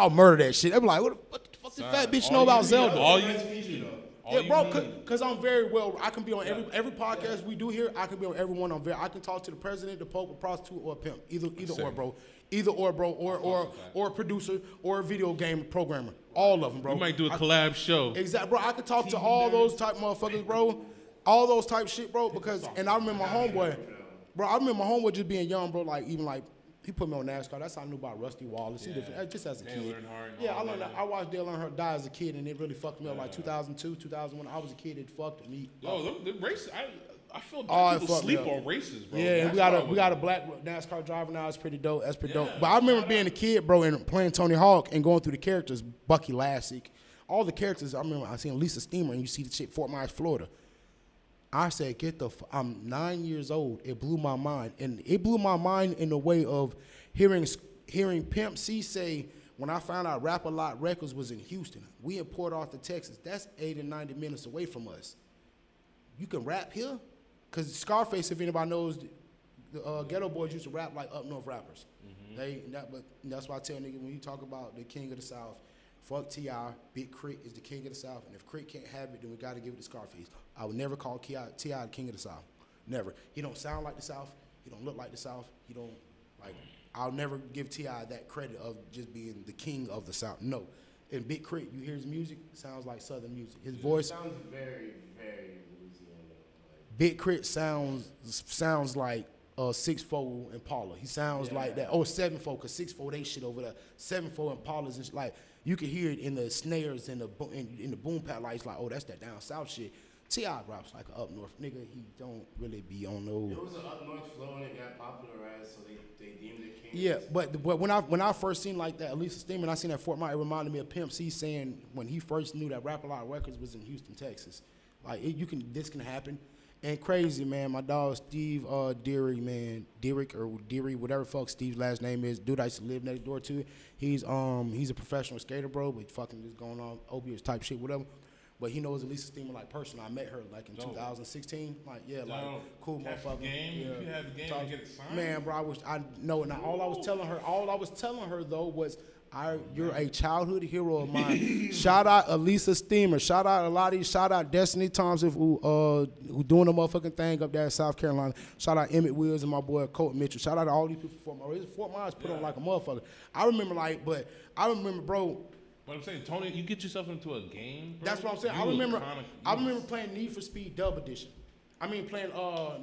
murder that shit. I'm like, what the fuck this fat bitch know about Zelda? All you need. Yeah, bro, because I'm very well. I can be on every podcast we do here. I can be on every one. I can talk to the president, the pope, a prostitute, or a pimp. Either or, bro. Either or, bro, or a producer, or a video game programmer. All of them, bro. We might do a collab show. Exactly, bro. I could talk to all those type motherfuckers, bro. All those type shit, bro. And I remember my homeboy, bro. I remember my homeboy just being young, bro. Like even like he put me on NASCAR. That's how I knew about Rusty Wallace. Just as a kid. I learned that. I watched Dale Earnhardt die as a kid, and it really fucked me up. Like 2002, 2001. I was a kid. It fucked me. The race. I feel people sleep on races, bro. Yeah, and we got a black NASCAR driver now. It's pretty dope. That's pretty dope. But I remember being a kid, bro, and playing Tony Hawk and going through the characters, Bucky Lassie, all the characters. I remember I seen Lisa Steamer, and you see the shit, Fort Myers, Florida. I said, I'm 9 years old. It blew my mind, and it blew my mind in the way of hearing Pimp C say, when I found out Rap-A-Lot Records was in Houston, we in Port Arthur, Texas. That's 80 and 90 minutes away from us. You can rap here? Because Scarface, if anybody knows, the Ghetto Boys used to rap like up north rappers. Mm-hmm. That's why I tell niggas when you talk about the king of the South, Fuck T.I. Big Crit is the king of the South, and if Crit can't have it, then we got to give it to Scarface. I would never call T.I. the king of the South. Never. He don't sound like the South. He don't look like the South. He don't, like, I'll never give T.I. that credit of just being the king of the South. No. In Big Crit, you hear his music, it sounds like Southern music. His voice. Sounds very, very Louisiana. Like, Big Crit sounds like a 6'4" Impala. He sounds like that. Oh, 7'4", because 6'4", they shit over there. 7'4" Impalas and shit. Like, you can hear it in the snares and in the boom pad lights. Like, oh, that's that down south shit. T.I. raps like a up north nigga. He don't really be on no. it was an up north flow and it got popularized, so they deemed it king. Yeah, but when I first seen like that, Elisa Steeman, I seen that Fort Mott, it reminded me of Pimp C saying when he first knew that Rap A Lot Records was in Houston, Texas. Like, this can happen. And crazy, man, my dog Steve Deary, man, Deary, whatever fuck Steve's last name is, dude I used to live next door to. He's a professional skater, bro, but fucking just going on opiates type shit, whatever. But he knows Elisa Steeman like personally. I met her like in 2016. Like, yeah, like cool motherfucker. Game. Yeah. If you had the game to get it signed. Man, bro, I know. And all I was telling her though was, you're a childhood hero of mine. Shout out Elisa Steamer. Shout out Elottie. Shout out Destiny Thompson who doing the motherfucking thing up there in South Carolina. Shout out Emmett Wills and my boy Colt Mitchell. Shout out to all these people from Fort Myers. Fort Myers put on like a motherfucker. I remember, bro. But I'm saying, Tony, you get yourself into a game, bro. That's what I'm saying. I remember playing Need for Speed Dub Edition. I mean playing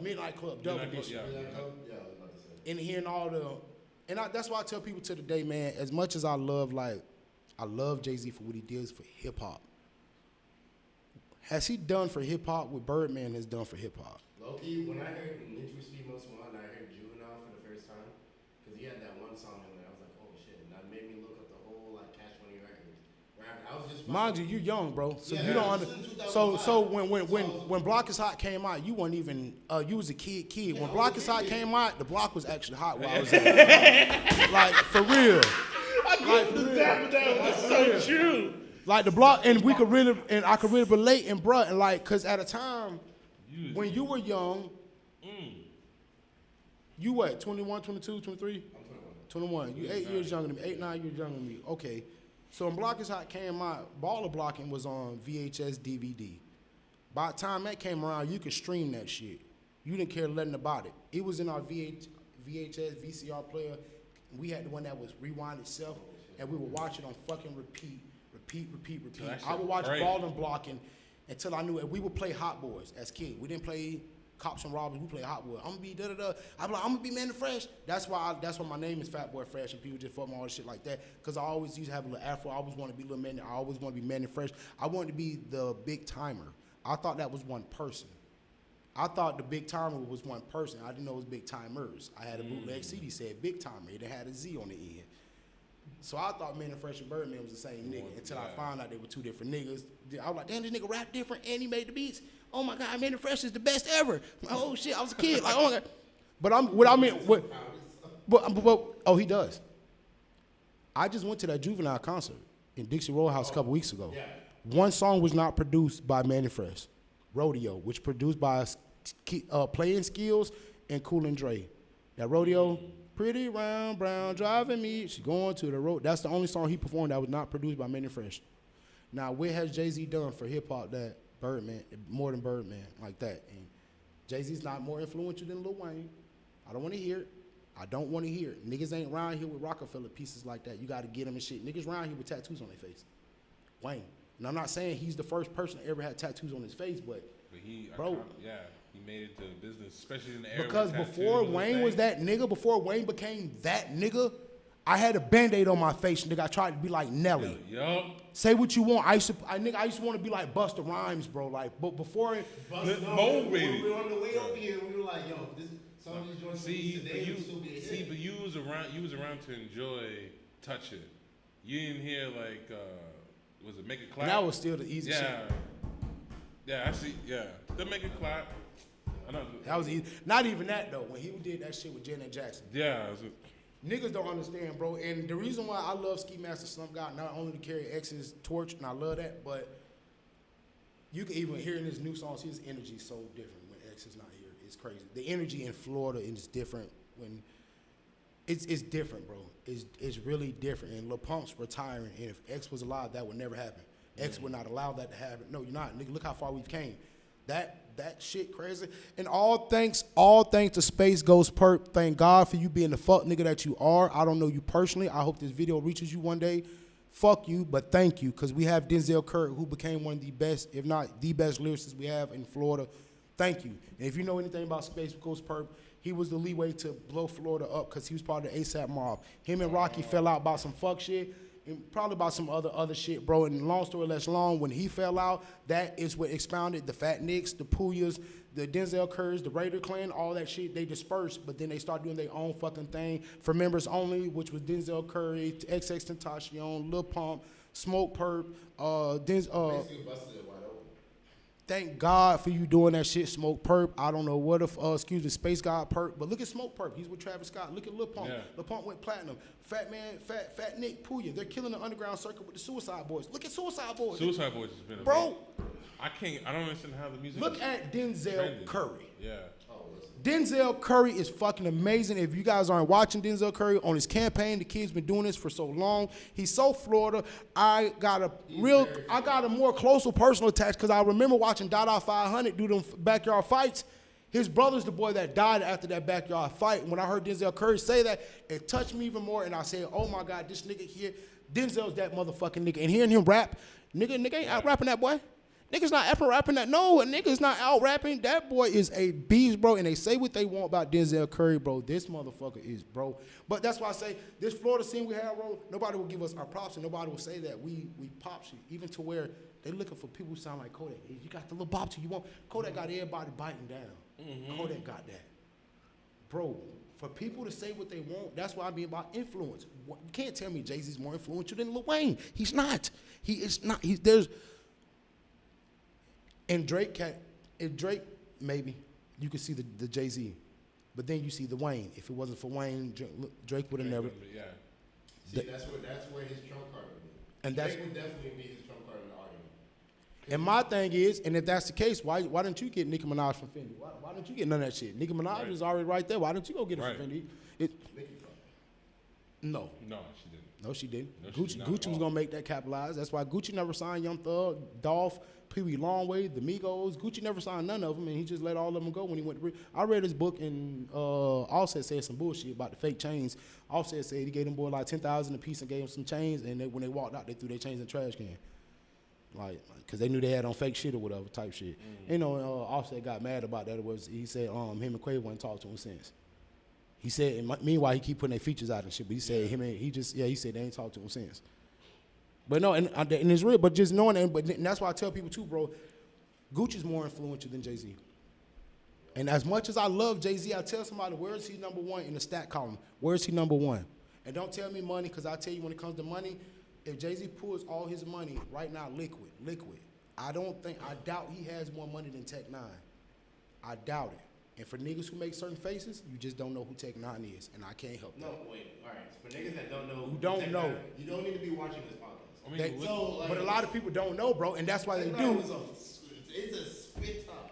Midnight Club Dub Edition. Yeah, I was about to say. And hearing all that's why I tell people to the day, man, as much as I love Jay-Z for what he does for hip hop. Has he done for hip hop what Birdman has done for hip hop? Low-key, when I heard Need for Speed Most Wanted, I heard Juvenile for the first time, because he had that one song in there. I was like, oh shit, and that made me look up the whole like Cash Money records. I was just Mind you, you're young, bro. So Yeah, you don't this under, is so 2005. when Block is Hot came out, you weren't even you was a kid. When Block is Hot came out, the block was actually hot while I was there. Like, for real. That was so true. Like the block, and I could really relate, and bruh, and like, cause at a time when you were young, you what, 21, 22, 23? I'm 21. You 8 years younger than me, 9 years younger than me. Okay. So when Block is Hot came out, Baller Blocking was on VHS DVD. By the time that came around, you could stream that shit. You didn't care nothing about it. It was in our VHS, VCR player. We had the one that was rewind itself, and we would watch it on fucking repeat. I would watch Baller Blocking until I knew it. We would play Hot Boys as kids. We didn't play Cops and Robbers. We play Hot Boys. I'm gonna be da-da-da. I'm like, I'm gonna be Man the Fresh. That's why my name is Fat Boy Fresh, and people just fuck me all this shit like that. Cause I always used to have a little afro. I always want to be Little Man. I always want to be Man the Fresh. I wanted to be the Big Timer. I thought that was one person. I thought the Big Timer was one person. I didn't know it was Big Timers. I had a bootleg CD said Big Timer. It had a Z on the end. So I thought Man the Fresh and Birdman was the same nigga until I found out they were two different niggas. I was like, damn, this nigga rap different and he made the beats. Oh my God, Man the Fresh is the best ever. Oh shit, I was a kid. Like, oh my God. Oh, he does. I just went to that Juvenile concert in Dixie Roadhouse a couple weeks ago. Yeah. One song was not produced by Man the Fresh. Rodeo, which produced by Playing Skills and Cool and Dre. That Rodeo, pretty round brown driving me, she going to the road. That's the only song he performed that was not produced by Man the Fresh. Now, what has Jay-Z done for hip hop that Birdman, more than Birdman, like that? And Jay-Z's not more influential than Lil Wayne. I don't want to hear it. I don't want to hear it. Niggas ain't around here with Rockefeller pieces like that. You got to get them and shit. Niggas around here with tattoos on their face. Wayne. And I'm not saying he's the first person to ever had tattoos on his face, but he made it to business, especially in the era. Because before Wayne was that nigga, before Wayne became that nigga, I had a Band-Aid on my face, nigga. I tried to be like Nelly. Yup. Say what you want. I used to want to be like Busta Rhymes, bro. Like, but before it, Mold baby. We were on the way over here. We were like, yo, some of these joints today would still be a hit. But you was around to enjoy Touch It. You didn't hear like was it Make It Clap? And that was still the easy shit. Yeah, I see. Yeah, the Make It Clap. I know. That was easy. Not even that though. When he did that shit with Janet Jackson. Yeah. Niggas don't understand, bro. And the reason why I love Ski Master Slump God, not only to carry X's torch, and I love that, but you can even hear in his new songs, his energy is so different when X is not here. It's crazy. The energy in Florida is different when It's different, bro. It's really different. And Lil Pump's retiring, and if X was alive, that would never happen. X would not allow that to happen. No, you're not, nigga. Look how far we've came. That shit crazy. And all thanks to Space Ghost Perp. Thank God for you being the fuck nigga that you are. I don't know you personally. I hope this video reaches you one day. Fuck you, but thank you, because we have Denzel Curry, who became one of the best, if not the best lyricists we have in Florida. Thank you. And if you know anything about Space Ghost Perp, he was the leeway to blow Florida up because he was part of the ASAP mob. Him and Rocky fell out about some fuck shit and probably about some other shit, bro. And long story less long, when he fell out, that is what expounded the Fat Nicks, the Puyas, the Denzel Currys, the Raider Clan, all that shit. They dispersed, but then they started doing their own fucking thing for members only, which was Denzel Curry, XXXTentacion, Lil Pump, Smoke Perp, Basically busted it wide open. Thank God for you doing that shit, Smoke Perp. I don't know what if, excuse me, Space God Perp, but look at Smoke Perp. He's with Travis Scott. Look at Lil Pump. Yeah. Lil Pump went platinum. Fat Nick Puya. They're killing the underground circuit with the Suicide Boys. Look at Suicide Boys. Suicide Boys has been a Bro, I don't understand how the music. look is at Denzel trending. Curry. Yeah. Denzel Curry is fucking amazing. If you guys aren't watching Denzel Curry on his campaign, the kid's been doing this for so long. He's so Florida. I got a more closer personal attach because I remember watching Dada 500 do them backyard fights. His brother's the boy that died after that backyard fight. And when I heard Denzel Curry say that, it touched me even more. And I said, oh my God, this nigga here, Denzel's that motherfucking nigga. And hearing him rap, nigga ain't out rapping that boy. Nigga's not rapping that. No, a nigga's not out rapping. That boy is a beast, bro. And they say what they want about Denzel Curry, bro. This motherfucker is, bro. But that's why I say this Florida scene we have, bro, nobody will give us our props and nobody will say that we pop shit. Even to where they looking for people who sound like Kodak. Hey, you got the little bop to you want. Kodak got everybody biting down. Kodak got that. Bro, for people to say what they want, that's why I mean about influence. You can't tell me Jay-Z's more influential than Lil Wayne. He's not. He is not. And Drake maybe you could see the Jay-Z, but then you see the Wayne. If it wasn't for Wayne, Drake would have never. Yeah. See, that's where his trump card would be. And Drake would definitely be his trump card in the argument. And my thing is, and if that's the case, why didn't you get Nicki Minaj from Fendi? Why didn't you get none of that shit? Nicki Minaj is already right there. Why didn't you go get it from Fendi? Nicki fucked. No, she didn't. no, she didn't. No, she did not at Gucci was all. gonna make that capitalize. That's why Gucci never signed Young Thug, Dolph, Pee Wee Longway, the Migos. Gucci never signed none of them, and he just let all of them go when he went to. I read his book, and Offset said some bullshit about the fake chains. Offset said he gave them boy like $10,000 a piece and gave them some chains, and when they walked out, they threw their chains in the trash can, like because they knew they had on fake shit or whatever type shit. You know, Offset got mad about that. He said him and Quavo wouldn't talk to him since. He said, and meanwhile he keep putting their features out and shit, but he said he said they ain't talked to him since. But no, and it's real. But just knowing that, and that's why I tell people too, bro. Gucci's more influential than Jay-Z. And as much as I love Jay-Z, I tell somebody, where is he number one in the stat column? Where is he number one? And don't tell me money, because I tell you when it comes to money, if Jay-Z pulls all his money right now, liquid. I doubt he has more money than Tech 9. I doubt it. And for niggas who make certain faces, you just don't know who Tech 9 is, and I can't help that. No, wait. All right. For niggas that don't know, Who don't know. you don't need to be watching this podcast. I mean, They- look- but a lot of people don't know, bro, and that's why they Tech do. Nine is it's a spit top.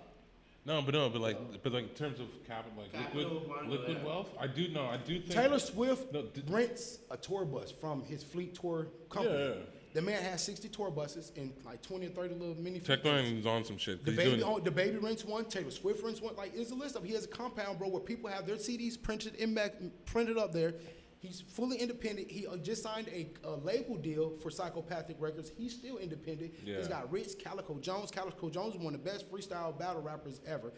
but like in terms of capital, like Capital, liquid yeah. wealth, I do think Taylor Swift No, rents a tour bus from his Fleet Tour company. Yeah. The man has 60 tour buses and like 20 or 30 little mini Tech Fleet tours. Nine is on some shit. The 'cause he's baby, doing- the baby rents one. Taylor Swift rents one. Like, it's a list of. He has a compound, bro, where people have their CDs printed up there. He's fully independent. He just signed a label deal for Psychopathic Records. He's still independent. Yeah. He's got Ritz, Calico Jones. Calico Jones is one of the best freestyle battle rappers ever.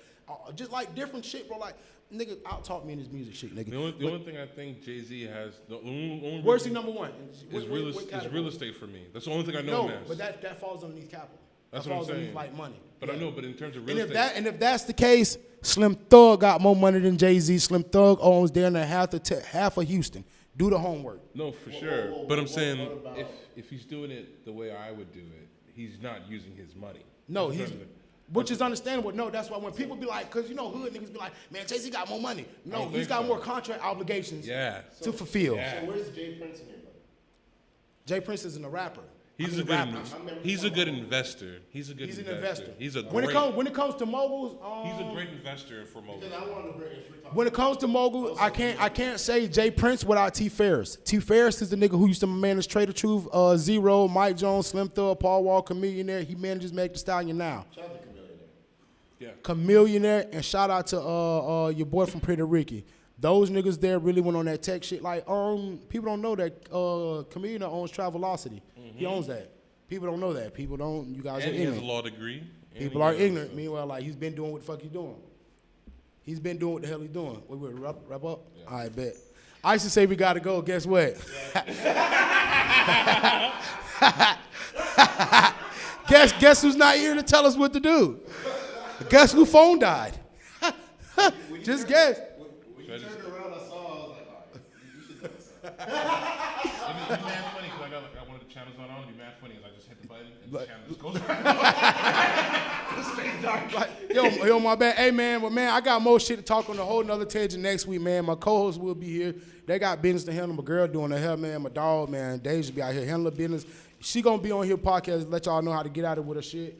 Just like different shit, bro. Like, nigga, out-talk me in his music shit, nigga. The only thing I think Jay-Z has, the only Where's he reason number one? is real estate for me. That's the only thing I know No, him as. but that falls underneath capital. That's that what I'm falls saying. underneath like money. But I know, but in terms of real And estate, if that's the case, Slim Thug got more money than Jay-Z. Slim Thug owns down there half of Houston. Do the homework. no, for sure. But I'm saying what about- if he's doing it the way I would do it, he's not using his money. No, That's he's, what I'm- which is understandable. No, that's why when people be like, because you know, hood niggas be like, man, Jay-Z got more money. I No, don't he's think got so. more contract obligations Yeah. to fulfill. Yeah. So where's Jay Prince in here, bro? Jay Prince isn't a rapper. He's a good investor. He's a good He's an investor. investor. He's a When it comes to moguls, he's a great investor for moguls. Because I wanted to bring, if we're talking when it comes to moguls, I can't say Jay Prince without T Ferris. T Ferris is the nigga who used to manage Trader Truth, Zero, Mike Jones, Slim Thug, Paul Walker, Millionaire. He manages Meg Thee Stallion now. shout out to Chameleon. Yeah. Chameleonaire, and shout out to your boy from Pretty Ricky. Those niggas there really went on that tech shit. Like, people don't know that Chameleon owns Travelocity. He owns that. People don't know that. People don't. You guys And are he has a ignorant. law degree. People are ignorant. Meanwhile, like, he's been doing what the fuck he's doing. He's been doing what the hell he's doing. We wrap up? Yeah. All right, bet. I used to say we got to go. Guess what? Guess who's not here to tell us what to do? Guess who phone died? Just guess. When you turned around, I saw, I was like, all right, you should tell us something. It'd be mad funny because I got one of the channels on. It'd be mad funny because I just hit the button and the channel just goes right. Yo, my bad. Hey, man, but man, I got more shit to talk on a whole nother tangent next week, man. My co-hosts will be here. They got business to handle. My girl doing her hair, man. My dog, man, Deja be out here handling business. She gonna be on here podcast, let y'all know how to get out of it with her shit.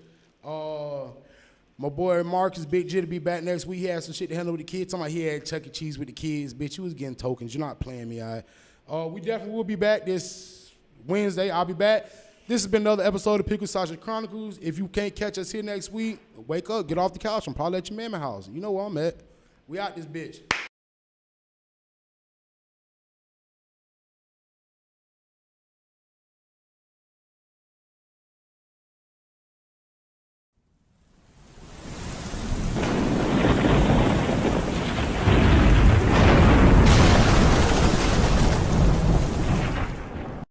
My boy Marcus, Big J, to be back next week. He had some shit to handle with the kids. Talking about he had Chuck E. Cheese with the kids. Bitch, you was getting tokens. You're not playing me, all right? We definitely will be back this Wednesday. I'll be back. This has been another episode of Pickled Chronicles. If you can't catch us here next week, wake up, get off the couch, and probably at your mama house. You know where I'm at. We out this bitch.